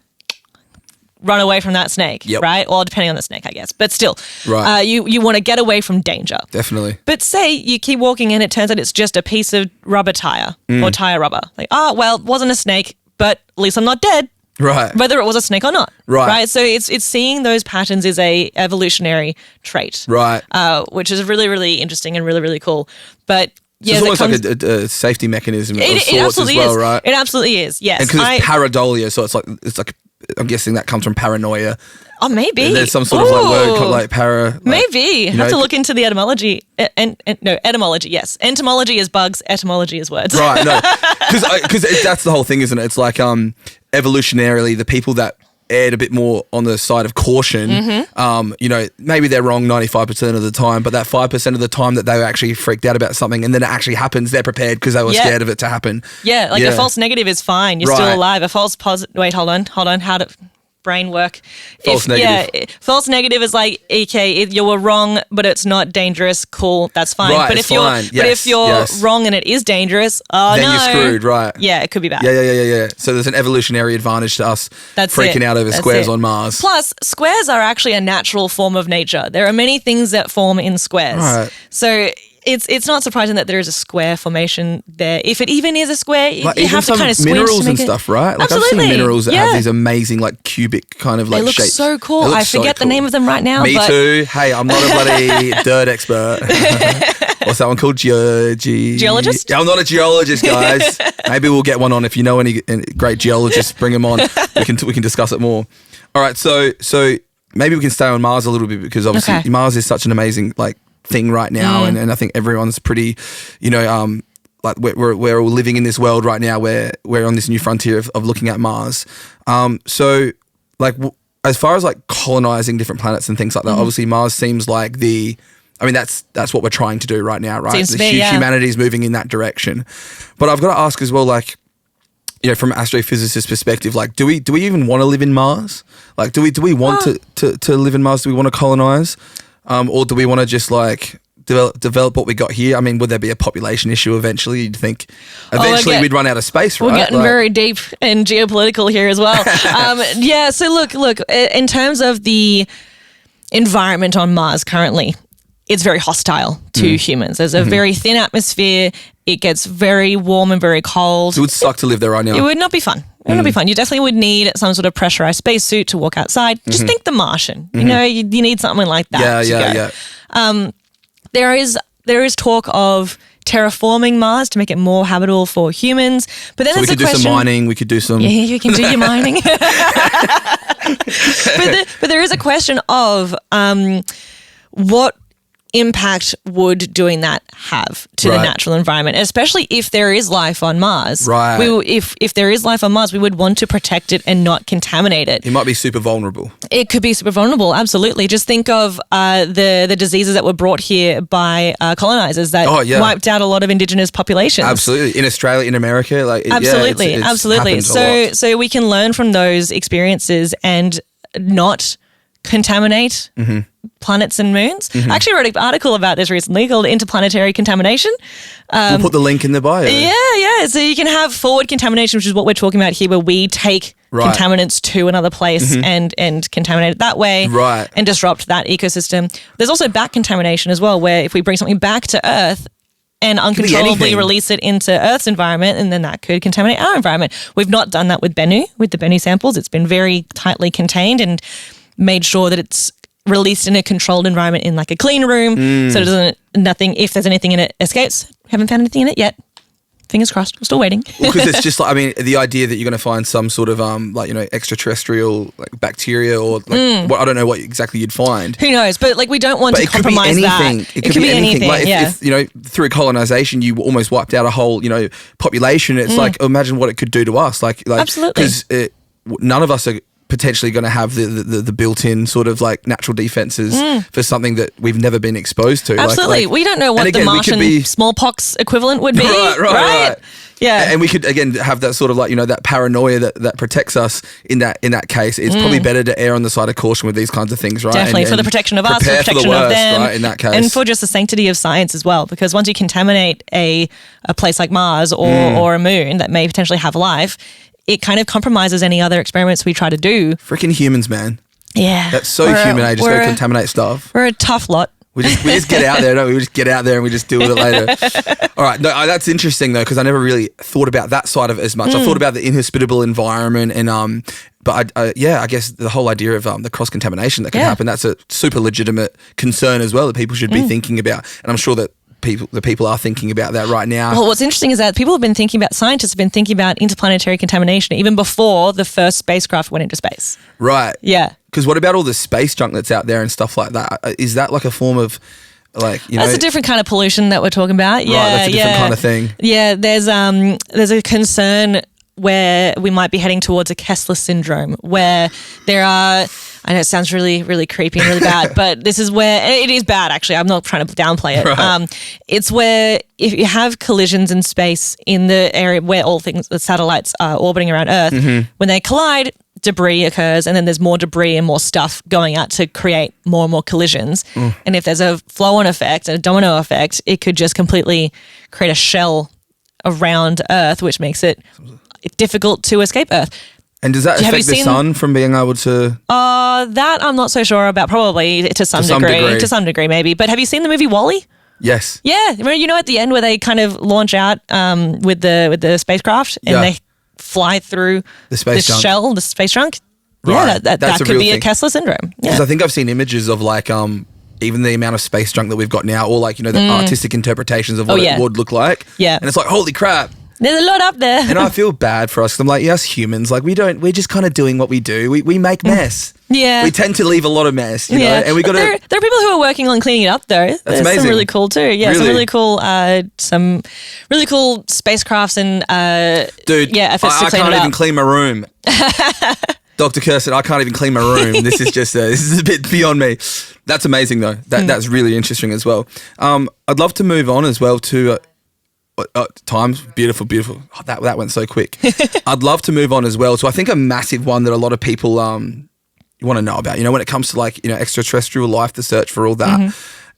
run away from that snake, right? Well, depending on the snake, I guess. But still, you want to get away from danger. Definitely. But say you keep walking and it turns out it's just a piece of rubber tire or tire rubber. Like, it wasn't a snake, but at least I'm not dead. Right. Whether it was a snake or not. Right. So it's seeing those patterns is a evolutionary trait. Right. Which is really, really interesting and really, really cool. But so it's almost like a safety mechanism of sorts as well, right? It absolutely is, yes. And because it's pareidolia, so it's like I'm guessing that comes from paranoia. Oh, maybe. There's some sort of like word called like para. Like, maybe. Have to look into the etymology. Etymology, yes. Entomology is bugs, etymology is words. Right, no. Because that's the whole thing, isn't it? It's like evolutionarily, the people that erred a bit more on the side of caution, maybe they're wrong 95% of the time, but that 5% of the time that they were actually freaked out about something and then it actually happens, they're prepared because they were scared of it to happen. Yeah, a false negative is fine. You're still alive. A false positive... Wait, hold on. How to... brain work. False negative. Yeah, false negative is like, okay, you were wrong, but it's not dangerous. Cool, that's fine. Right, but it's if you're fine. but if you're Yes. wrong and it is dangerous, oh Then no, you're screwed, right? Yeah, it could be bad. Yeah. So there's an evolutionary advantage to us That's freaking it. out over That's squares it. on Mars. Plus, squares are actually a natural form of nature. There are many things that form in squares. Right. So it's not surprising that there is a square formation there. If it even is a square, Like you even have to some kind of squint minerals to and make it- stuff, right? Like Absolutely. I've seen minerals that Yeah. have these amazing like cubic kind of like They look shapes. so cool. They look I so forget the cool. name of them right now. Me but too. Hey, I'm not a bloody dirt expert. What's that one called? Geologist? Yeah, I'm not a geologist, guys. Maybe we'll get one on if you know any great geologists. Bring them on. We can discuss it more. All right, so maybe we can stay on Mars a little bit because obviously Okay. Mars is such an amazing like thing right now, and I think everyone's pretty, like we're all living in this world right now where we're on this new frontier of looking at Mars. So like as far as like colonizing different planets and things like that, obviously Mars seems like that's what we're trying to do right now, right? Seems to be, yeah. Humanity is moving in that direction. But I've got to ask as well, like, from an astrophysicist perspective, like, do we even want to live in Mars? Like, do we want to live in Mars? Do we want to colonize? Or do we want to just like develop what we got here? I mean, would there be a population issue eventually? You'd think eventually we'd run out of space, right? We're getting very deep and geopolitical here as well. Yeah, so look, in terms of the environment on Mars currently, it's very hostile to humans. There's a very thin atmosphere. It gets very warm and very cold. It would suck to live there right now. It would not be fun. It would not be fun. You definitely would need some sort of pressurized spacesuit to walk outside. Just think The Martian. You know, you need something like that. Yeah. There is talk of terraforming Mars to make it more habitable for humans. But then So we there's could a do question. some mining. We could do some. Yeah, you can do your mining. but there is a question of what impact would doing that have to the Right. natural environment, especially if there is life on Mars. Right. If there is life on Mars, we would want to protect it and not contaminate it. It might be super vulnerable. It could be super vulnerable, absolutely. Just think of the diseases that were brought here by colonizers that wiped out a lot of indigenous populations. Absolutely. In Australia, in America, like Absolutely, it's absolutely. happened a lot. So we can learn from those experiences and not contaminate planets and moons. I actually wrote an article about this recently called Interplanetary Contamination. We'll put the link in the bio. Yeah. So you can have forward contamination, which is what we're talking about here, where we take contaminants to another place and contaminate it that way, and disrupt that ecosystem. There's also back contamination as well, where if we bring something back to Earth and uncontrollably release it into Earth's environment, and then that could contaminate our environment. We've not done that with Bennu, with the Bennu samples. It's been very tightly contained and made sure that it's released in a controlled environment in like a clean room, so it doesn't, nothing, if there's anything in it, escapes. Haven't found anything in it yet. Fingers crossed. We're still waiting. Because it's just like, I mean, the idea that you're going to find some sort of extraterrestrial like bacteria or like I don't know what exactly you'd find. Who knows? But like we don't want to compromise that. It could be anything. Like yeah. if through colonization you almost wiped out a whole population. It's like imagine what it could do to us. Like Absolutely. because none of us are potentially going to have the built-in sort of like natural defenses for something that we've never been exposed to. Absolutely. We don't know what the Martian smallpox equivalent would be. Right. Yeah. And we could again have that sort of like that paranoia that protects us in that case. It's probably better to err on the side of caution with these kinds of things, right? Definitely, for the protection of us, for the protection of them, right, in that case, and for just the sanctity of science as well. Because once you contaminate a place like Mars or a moon that may potentially have life, it kind of compromises any other experiments we try to do. Freaking humans, man. Yeah. That's so human. I just go contaminate stuff. We're a tough lot. We just get out there, don't we? We just get out there and we just deal with it later. All right. No, that's interesting though, because I never really thought about that side of it as much. I thought about the inhospitable environment and but I guess the whole idea of the cross contamination that can happen, that's a super legitimate concern as well that people should be thinking about. And I'm sure that the people are thinking about that right now. Well, what's interesting is that scientists have been thinking about interplanetary contamination even before the first spacecraft went into space. Right. Yeah. Because what about all the space junk that's out there and stuff like that? Is that like a form of like, That's a different kind of pollution that we're talking about. Yeah, right, that's a different kind of thing. Yeah, there's a concern where we might be heading towards a Kessler syndrome, where there are, I know it sounds really, really creepy and really bad, but this is where, it is bad actually, I'm not trying to downplay it. Right. It's where if you have collisions in space in the area where all things, the satellites are orbiting around Earth, when they collide, debris occurs, and then there's more debris and more stuff going out to create more and more collisions. And if there's a flow-on effect, a domino effect, it could just completely create a shell around Earth, which makes it difficult to escape Earth. And does that affect the sun from being able to? That I'm not so sure about. Probably to some degree. To some degree, maybe. But have you seen the movie WALL-E? Yes. Yeah. Remember, at the end where they kind of launch out with the spacecraft and they fly through the space junk. Shell, the space junk? Right. Yeah, that could be a Kessler syndrome. Because Yeah. I think I've seen images of like even the amount of space junk that we've got now, or like, the artistic interpretations of what it would look like. Yeah. And it's like, holy crap. There's a lot up there. And I feel bad for us because I'm like, yes, humans, like we're just kind of doing what we do. We make mess. Yeah. We tend to leave a lot of mess, you know, and we got to. There are people who are working on cleaning it up though. There's amazing. Some really cool too. Yeah, Really? some really cool spacecrafts and Dude, efforts to I clean can't it even up. clean my room. Dr. Kirsten, I can't even clean my room. This is just this is a bit beyond me. That's amazing though. That's really interesting as well. I'd love to move on as well to. Times, beautiful. Oh, that went so quick. I'd love to move on as well. So I think a massive one that a lot of people you want to know about, when it comes to like, extraterrestrial life, the search for all that.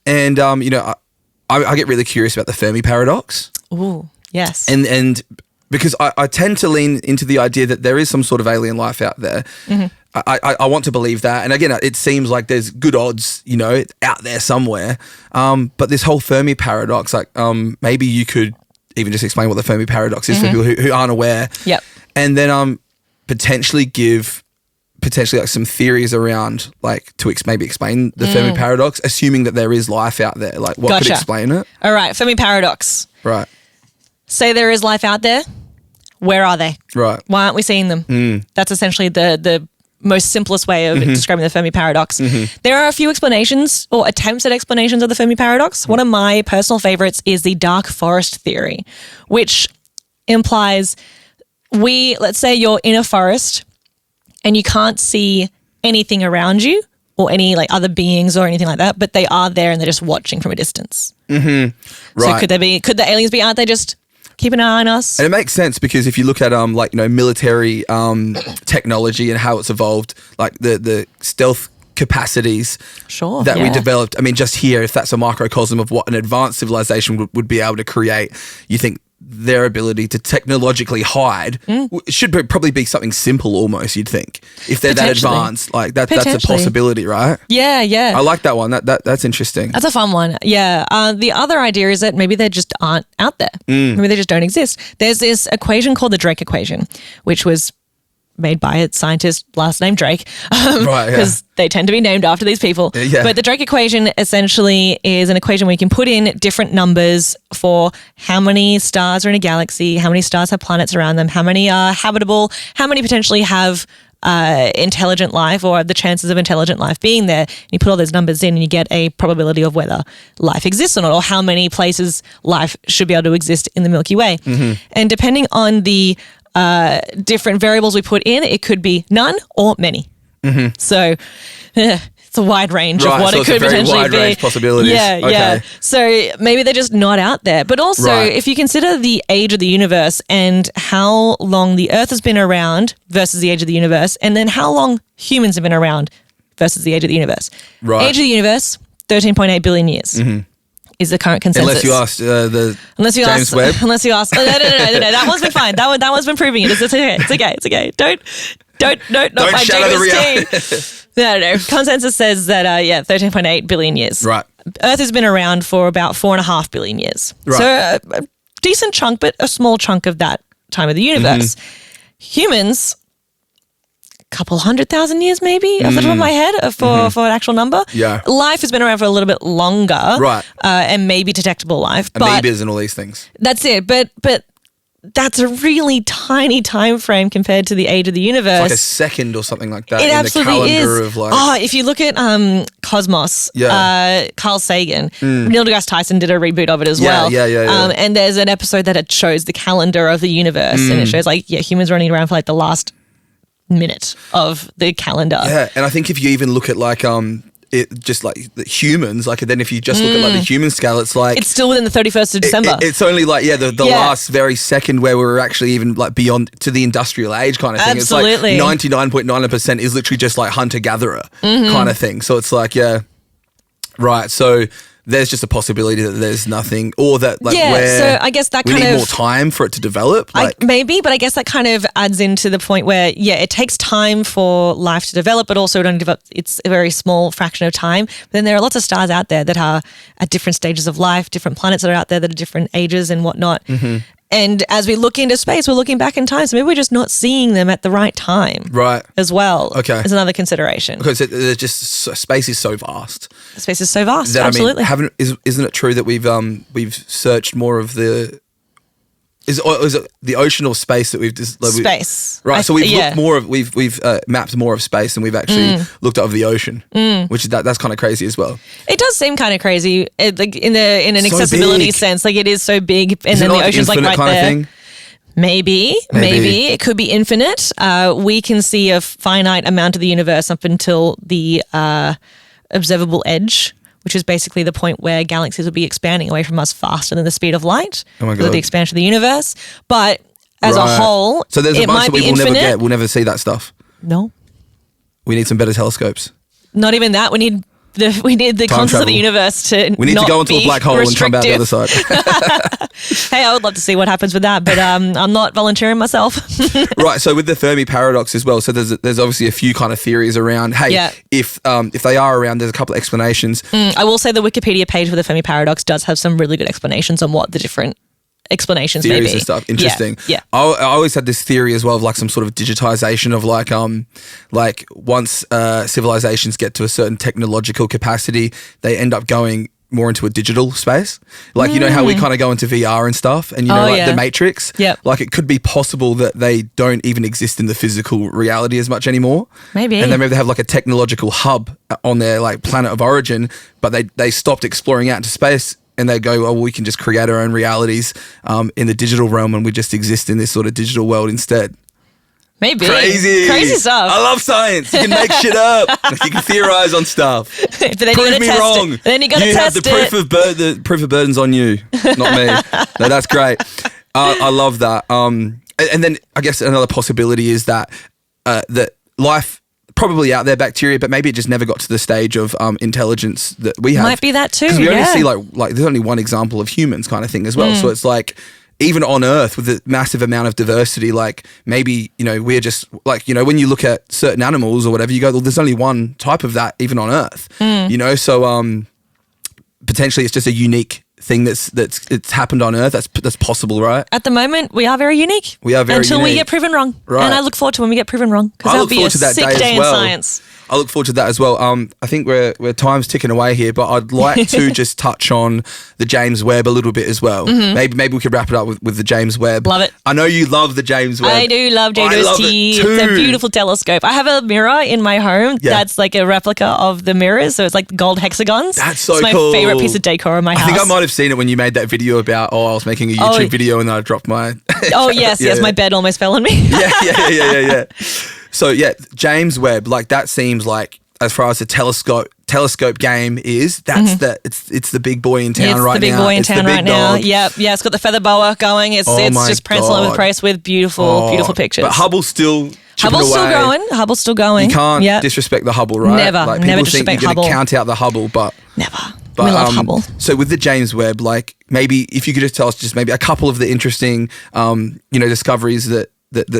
And, I get really curious about the Fermi paradox. Ooh, yes. And because I tend to lean into the idea that there is some sort of alien life out there. I want to believe that. And again, it seems like there's good odds, out there somewhere. But this whole Fermi paradox, like maybe you could even just explain what the Fermi paradox is for people who aren't aware. Yep. And then potentially like some theories around like to maybe explain the Fermi paradox, assuming that there is life out there. Like what could explain it? All right, Fermi paradox. Right. Say there is life out there. Where are they? Right. Why aren't we seeing them? That's essentially the most simplest way of describing the Fermi paradox. There are a few explanations or attempts at explanations of the Fermi paradox. One of my personal favorites is the dark forest theory, which implies let's say you're in a forest and you can't see anything around you or any like other beings or anything like that, but they are there and they're just watching from a distance. Right. So could the aliens be out there just keep an eye on us? And it makes sense because if you look at military technology and how it's evolved, like the stealth capacities that we developed. I mean, just here, if that's a microcosm of what an advanced civilization would be able to create, you think their ability to technologically hide should probably be something simple almost, you'd think. If they're that advanced, like that's a possibility, right? Yeah. I like that one. That's interesting. That's a fun one. Yeah. The other idea is that maybe they just aren't out there. Maybe they just don't exist. There's this equation called the Drake equation, which was made by a scientist last name Drake, because they tend to be named after these people. Yeah. But the Drake equation essentially is an equation where you can put in different numbers for how many stars are in a galaxy, how many stars have planets around them, how many are habitable, how many potentially have intelligent life or the chances of intelligent life being there. And you put all those numbers in and you get a probability of whether life exists or not, or how many places life should be able to exist in the Milky Way. And depending on the different variables we put in, it could be none or many. So it's a wide range of what it could potentially wide be. Range possibilities. Yeah. So maybe they're just not out there. But also, if you consider the age of the universe and how long the Earth has been around versus the age of the universe, and then how long humans have been around versus the age of the universe. Right. Age of the universe, 13.8 billion years. Is the current consensus. Unless you asked James Webb. Unless you ask. No. That one's been fine. That one's been proving it. It's okay. Don't my shadow the reality. No. Consensus says that 13.8 billion years. Right. Earth has been around for about 4.5 billion years. Right. So a decent chunk, but a small chunk of that time of the universe. Humans, couple 100,000 years maybe off the top of my head for an actual number. Yeah. Life has been around for a little bit longer. Right. And maybe detectable life. Amoebas and all these things. That's it. But that's a really tiny time frame compared to the age of the universe. It's like a second or something like that. It in absolutely the calendar is. Of like, if you look at Cosmos, Carl Sagan, Neil deGrasse Tyson did a reboot of it as well. Yeah. And there's an episode that it shows the calendar of the universe, and it shows humans running around for like the last minute of the calendar. Yeah, and I think if you even look at like it just like the humans, like then if you just look at like the human scale, it's like It's still within the 31st of December. it's only like the last very second where we're actually even like beyond to the industrial age kind of thing. Absolutely. It's like 99.9% is literally just like hunter gatherer kind of thing. So it's like right. So there's just a possibility that there's nothing, or that like so I guess that we kind need of more time for it to develop. Like maybe, but I guess that kind of adds into the point where it takes time for life to develop, but also it only develops. It's a very small fraction of time. But then there are lots of stars out there that are at different stages of life, different planets that are out there that are different ages and whatnot. And as we look into space, we're looking back in time. So maybe we're just not seeing them at the right time. Right. As well. Okay. As another consideration. Because they're just space is so vast. Space is so vast. That, Absolutely. I mean, isn't it true that we've searched more of the is it the ocean or space that we've just like, space. Right. So we've looked more of we've mapped more of space than we've actually looked at of the ocean, which is that's kind of crazy as well. It does seem kind of crazy, like in an So accessibility big. sense. Like it is so big, and then it the like ocean's like infinite right kind there. of thing? Maybe it could be infinite. We can see a finite amount of the universe up until the observable edge, which is basically the point where galaxies will be expanding away from us faster than the speed of light. Oh my because of God. the expansion of the universe. But as a whole, so there's it a bunch might that be we will infinite. never get. We'll never see that stuff. No, We need some better telescopes. not even that. We need the constants of travel. the universe to. We need to not go into a be black hole and come out the other restrictive. side. Hey, I would love to see what happens with that, but I'm not volunteering myself. Right, so with the Fermi paradox as well, so there's obviously a few kind of theories around. Hey, Yeah. if they are around, there's a couple of explanations. I will say the Wikipedia page for the Fermi paradox does have some really good explanations on what the different explanations may Theories be. and stuff. Interesting. Yeah. I always had this theory as well of like some sort of digitization of like once civilizations get to a certain technological capacity, they end up going more into a digital space. Like, you know how we kind of go into VR and stuff and, you know, like the Matrix? Yep. Like it could be possible that they don't even exist in the physical reality as much anymore. Maybe. And then maybe they have like a technological hub on their like planet of origin, but they stopped exploring out into space and they go, oh, well, we can just create our own realities in the digital realm and we just exist in this sort of digital world instead. Maybe. Crazy stuff. I love science. You can make shit up. You can theorize on stuff. But then Prove you me gotta test wrong. it. Then you gotta have test the proof it. of the proof of burden's on you, not me. No, that's great. I love that. And then I guess another possibility is that that life probably out there, bacteria, but maybe it just never got to the stage of intelligence that we have. Might be that too. 'Cause we only yeah. see like there's only one example of humans kind of thing as well. So it's like, even on Earth with the massive amount of diversity, like maybe, you know, we're just like, you know, when you look at certain animals or whatever, you go, well, there's only one type of that even on Earth, you know? So potentially it's just a unique thing it's happened on Earth. That's possible, right? At the moment, we are very unique. We are very Until we unique. get proven wrong. Right. And I look forward to when we get proven wrong. Because I that'll look be forward a to that sick day as day in well. science. I look forward to that as well. I think we're time's ticking away here, but I'd like to just touch on the James Webb a little bit as well. Maybe we could wrap it up with the James Webb. Love it. I know you love the James Webb. I do love I love JWST. it too. It's a beautiful telescope. I have a mirror in my home that's like a replica of the mirrors. So it's like gold hexagons. That's so It's my cool. favorite piece of decor in my house. I think I might have seen it when you made that video about, I was making a YouTube video and then I dropped my... Oh, yes. Yeah. My bed almost fell on me. yeah. So yeah, James Webb, like that seems like, as far as the telescope game is, that's it's the big boy in town right now. It's the big boy in It's the town big right now. dog. Yep. Yeah, it's got the feather boa going. It's my just prancing all over the God. place with beautiful pictures. But Hubble's still chipping Hubble's away. Hubble's still going. You can't Yep. disrespect the Hubble, right? Never. Like Never people think disrespect you're going to Hubble. count out the Hubble, but Never. We love Hubble. So with the James Webb, like maybe if you could just tell us just maybe a couple of the interesting, discoveries that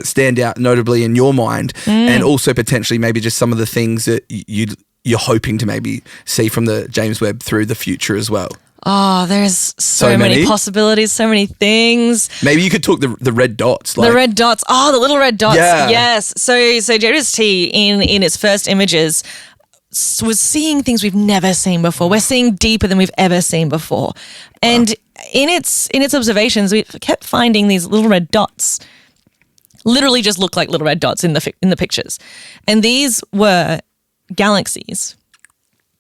stand out notably in your mind, and also potentially maybe just some of the things that you're hoping to maybe see from the James Webb through the future as well. Oh, there's so many? many possibilities, so many things. Maybe you could talk the red dots. Like, The red dots. Oh, the little red dots. Yeah. Yes. So JWST in its first images was seeing things we've never seen before. We're seeing deeper than we've ever seen before. And in its observations, we kept finding these little red dots. Literally just look like little red dots in the pictures. And these were galaxies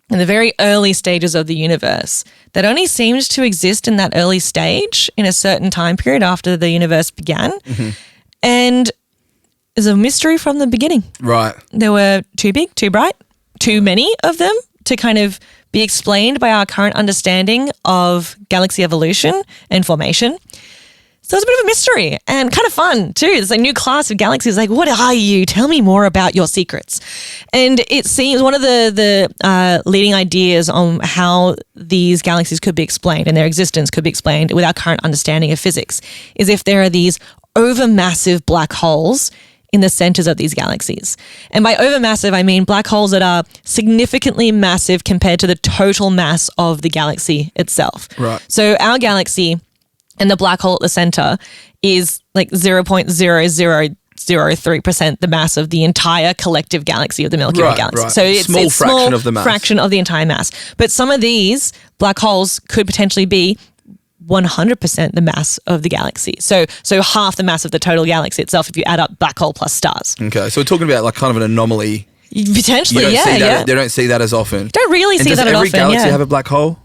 in the very early stages of the universe that only seemed to exist in that early stage in a certain time period after the universe began. And there's a mystery from the beginning. Right. There were too big, too bright, too many of them, to kind of be explained by our current understanding of galaxy evolution and formation. So it's a bit of a mystery and kind of fun too. There's a new class of galaxies. Like, what are you? Tell me more about your secrets. And it seems one of the leading ideas on how these galaxies could be explained and their existence could be explained with our current understanding of physics is if there are these overmassive black holes in the centers of these galaxies. And by overmassive, I mean black holes that are significantly massive compared to the total mass of the galaxy itself. Right. So our galaxy and the black hole at the center is like 0.0003% the mass of the entire collective galaxy of the Milky Way galaxy. Right. So it's small a fraction of the mass. fraction of the entire mass. But some of these black holes could potentially be 100% the mass of the galaxy. So half the mass of the total galaxy itself if you add up black hole plus stars. Okay, so we're talking about like kind of an anomaly. Potentially, You yeah. don't see that as often. Don't really see that often. Does every galaxy have a black hole?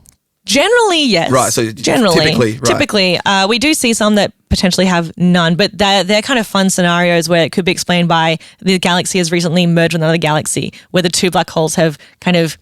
Generally, yes. Right, so typically, we do see some that potentially have none, but they're kind of fun scenarios where it could be explained by the galaxy has recently merged with another galaxy, where the two black holes have kind of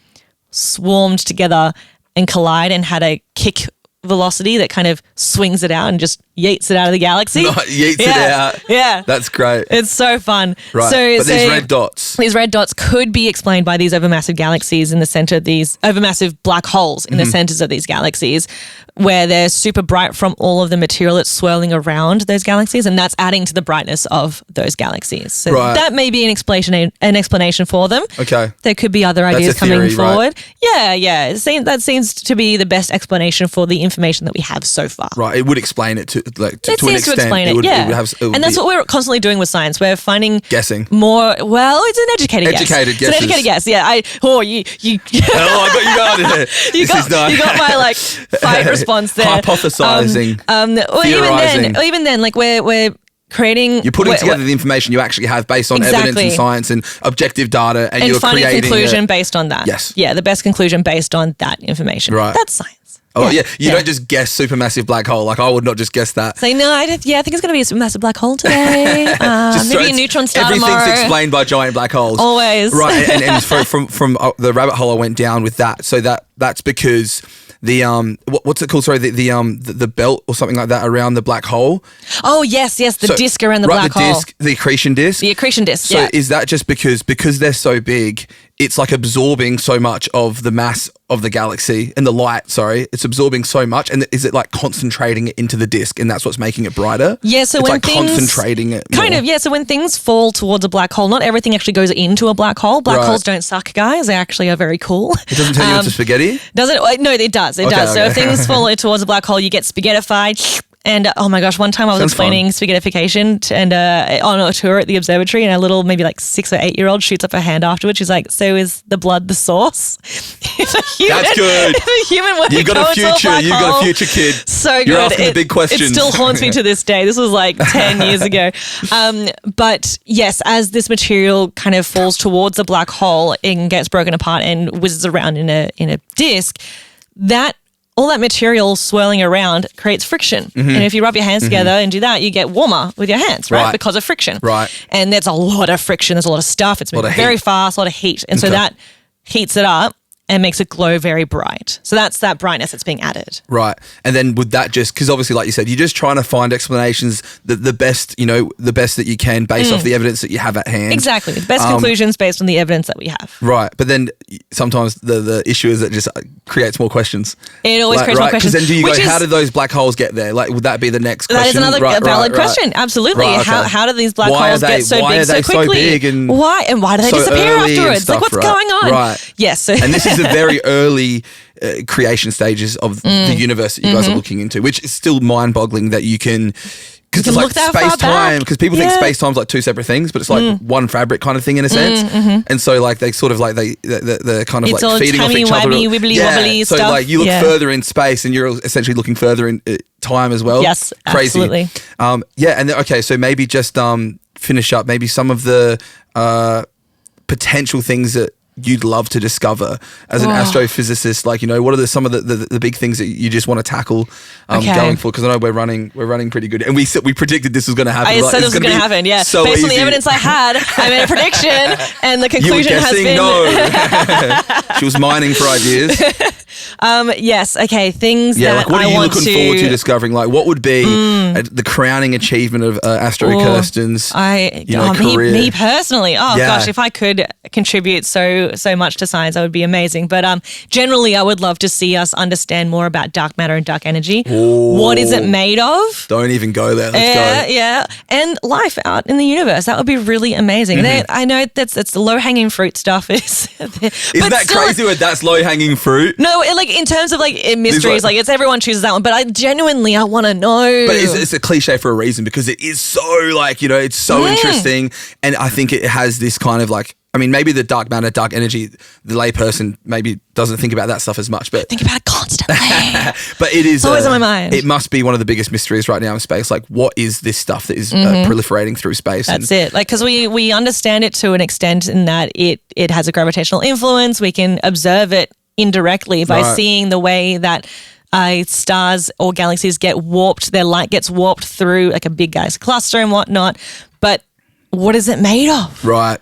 swarmed together and collide and had a kick velocity that kind of swings it out and just yeets it out of the galaxy. Yeets it out. Yeah. That's great. It's so fun. Right. But these red dots. These red dots could be explained by these overmassive galaxies in the center of these overmassive black holes in the centers of these galaxies, where they're super bright from all of the material that's swirling around those galaxies, and that's adding to the brightness of those galaxies. So that may be an explanation for them. Okay. There could be other ideas theory, coming forward. Right? Yeah. That seems to be the best explanation for the information that we have so far. Right. It would explain it to an extent. To explain it, and that's what we're constantly doing with science. We're finding guessing more. Well, it's an educated guess. Guesses. It's an educated guess. Yeah. I got you guys. you got my like fight response there. Hypothesizing, theorizing. Even then, like we're creating. You're putting together the information you actually have based on evidence and science and objective data, and you're finding creating a conclusion based on that. Yes. Yeah, the best conclusion based on that information. Right. That's science. Oh yeah, you don't just guess supermassive black hole. Like I would not just guess that. Say no, I think it's going to be a massive black hole today. Maybe a neutron star tomorrow. Everything's explained by giant black holes. Always. Right, and from the rabbit hole I went down with that. So that's because the what's it called? Sorry, the belt or something like that around the black hole. Oh yes, the disc around the black hole. The accretion disc. The accretion disc. So is that just because they're so big, it's like absorbing so much of the mass of the galaxy and the light, it's absorbing so much, and is it like concentrating it into the disk, and that's what's making it brighter? Yeah, so it's when like concentrating it more. Kind of, yeah. So when things fall towards a black hole, not everything actually goes into a black hole. Black holes don't suck, guys. They actually are very cool. It doesn't turn you into spaghetti? Does it? No, it does. It does. So if things fall towards a black hole, you get spaghettified. And oh my gosh, one time I was explaining spaghettification and on a tour at the observatory, and a little maybe like 6 or 8 year old shoots up her hand afterwards. She's like, "So is the blood the source?" That's good. If a human were You've got a future. You've got a future kid. So good. You're asking the big questions. It still haunts me to this day. This was like 10 years ago. But yes, as this material kind of falls towards a black hole and gets broken apart and whizzes around in a disk, all that material swirling around creates friction. And if you rub your hands together and do that, you get warmer with your hands, right? Because of friction. Right. And there's a lot of friction. There's a lot of stuff. It's moving very fast, a lot of heat. And so that heats it up and makes it glow very bright. So that's that brightness that's being added. Right. And then would that just, because obviously like you said, you're just trying to find explanations, the best that you can based off the evidence that you have at hand. Exactly. The best conclusions based on the evidence that we have. Right. But then sometimes the issue is that it just creates more questions. It always creates more questions. Because then do you go, how did those black holes get there? Like, would that be the next question? That is another valid question. Absolutely. Right, okay. How did these black holes get so big so quickly? So big and why do they disappear afterwards? Stuff, like, what's going on? Right. Yes. And this is the very early creation stages of the universe that you guys are looking into, which is still mind-boggling that you can, because it's like space-time, because people think space-time's like two separate things, but it's like one fabric kind of thing in a sense. And so like they sort of like they're kind of it's like feeding off each other. Wibbly wobbly so stuff. like you look further in space and you're essentially looking further in time as well. Yes, crazy. Absolutely. And then, okay, so maybe just finish up maybe some of the potential things that you'd love to discover as an astrophysicist? Like, what are some of the big things that you just want to tackle going forward? Because I know we're running pretty good, and we predicted this was going to happen. I said this was going to happen. Yeah, so based easy. on the evidence I had, I made a prediction, and the You were conclusion has guessing? been No. She was mining for ideas. Yes. Okay. Things that like what are I you want looking forward to discovering? Like, what would be the crowning achievement of Astrokirsten's career? Me personally. Oh Yeah. gosh, if I could contribute so much to science, that would be amazing. But generally, I would love to see us understand more about dark matter and dark energy. Ooh. What is it made of? Don't even go there. Let's go. Yeah, and life out in the universe. That would be really amazing. Mm-hmm. I know that's the low hanging fruit stuff. Isn't that crazy when that's low hanging fruit? No, like in terms of like mysteries, like it's everyone chooses that one. But I genuinely want to know. But it's a cliche for a reason, because it is so it's so interesting, and I think it has this kind of like. I mean, maybe the dark matter, dark energy, the layperson maybe doesn't think about that stuff as much, but think about it constantly. But it is it's always on my mind. It must be one of the biggest mysteries right now in space. Like, what is this stuff that is proliferating through space? That's it. Like, because we understand it to an extent in that it has a gravitational influence. We can observe it indirectly by seeing the way that stars or galaxies get warped. Their light gets warped through like a big gas cluster and whatnot. But what is it made of? Right.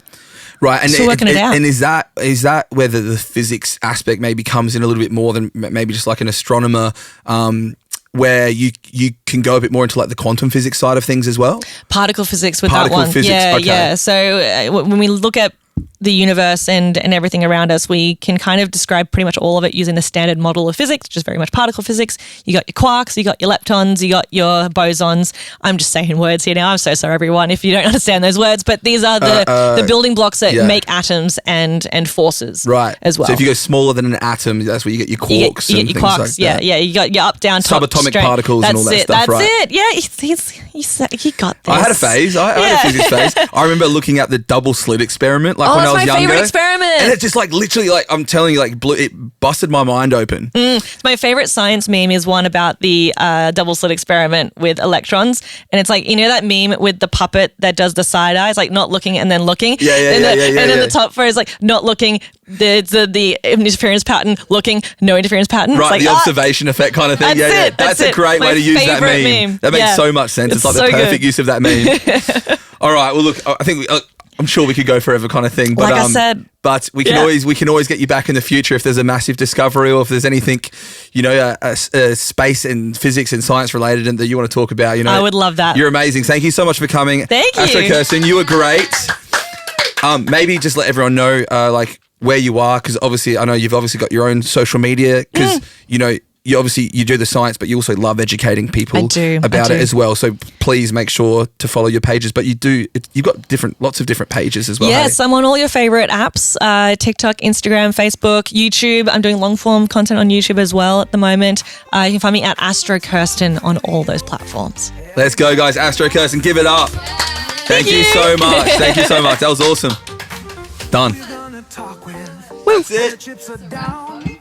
And Still working it out. And is that where the physics aspect maybe comes in a little bit more than maybe just like an astronomer, where you can go a bit more into like the quantum physics side of things as well? Particle physics with Particle that one. physics, Yeah, okay. yeah. So when we look at the universe and everything around us, we can kind of describe pretty much all of it using the standard model of physics, which is very much particle physics. You got your quarks, you got your leptons, you got your bosons. I'm just saying words here now. I'm so sorry, everyone, if you don't understand those words. But these are the building blocks that make atoms and forces as well. So if you go smaller than an atom, that's where you get your quarks you and get your things quarks, like that. Yeah. You got your up, down, top, Subatomic straight. particles and all that stuff, That's right? it. Yeah, he got this. I had a phase. I had a physics phase. I remember looking at the double slit experiment, like when I was that's my younger. favorite experiment. And it just like literally, like I'm telling you, like it busted my mind open. My favorite science meme is one about the double slit experiment with electrons, and it's like, that meme with the puppet that does the side eyes, like not looking and then looking. Yeah. And then the top part is like not looking, the interference pattern, looking, no interference pattern. Right, it's like, the observation effect kind of thing. That's it. That's a great way to use that meme. That makes so much sense. It's like the perfect use of that meme. All right. Well, look, I think I'm sure we could go forever, kind of thing. But, like I said, but we can always get you back in the future if there's a massive discovery, or if there's anything, space and physics and science related, and that you want to talk about. I would love that. You're amazing. Thank you so much for coming. Thank you, Astrokirsten. You were great. Maybe just let everyone know where you are, because obviously I know you've obviously got your own social media, because you do the science, but you also love educating people about it as well. So please make sure to follow your pages. But you've got lots of different pages as well. Yes, I'm on all your favorite apps: TikTok, Instagram, Facebook, YouTube. I'm doing long form content on YouTube as well at the moment. You can find me at Astrokirsten on all those platforms. Let's go, guys! Astrokirsten, give it up. Thank you so much. Thank you so much. That was awesome. Done. Woo. That's it.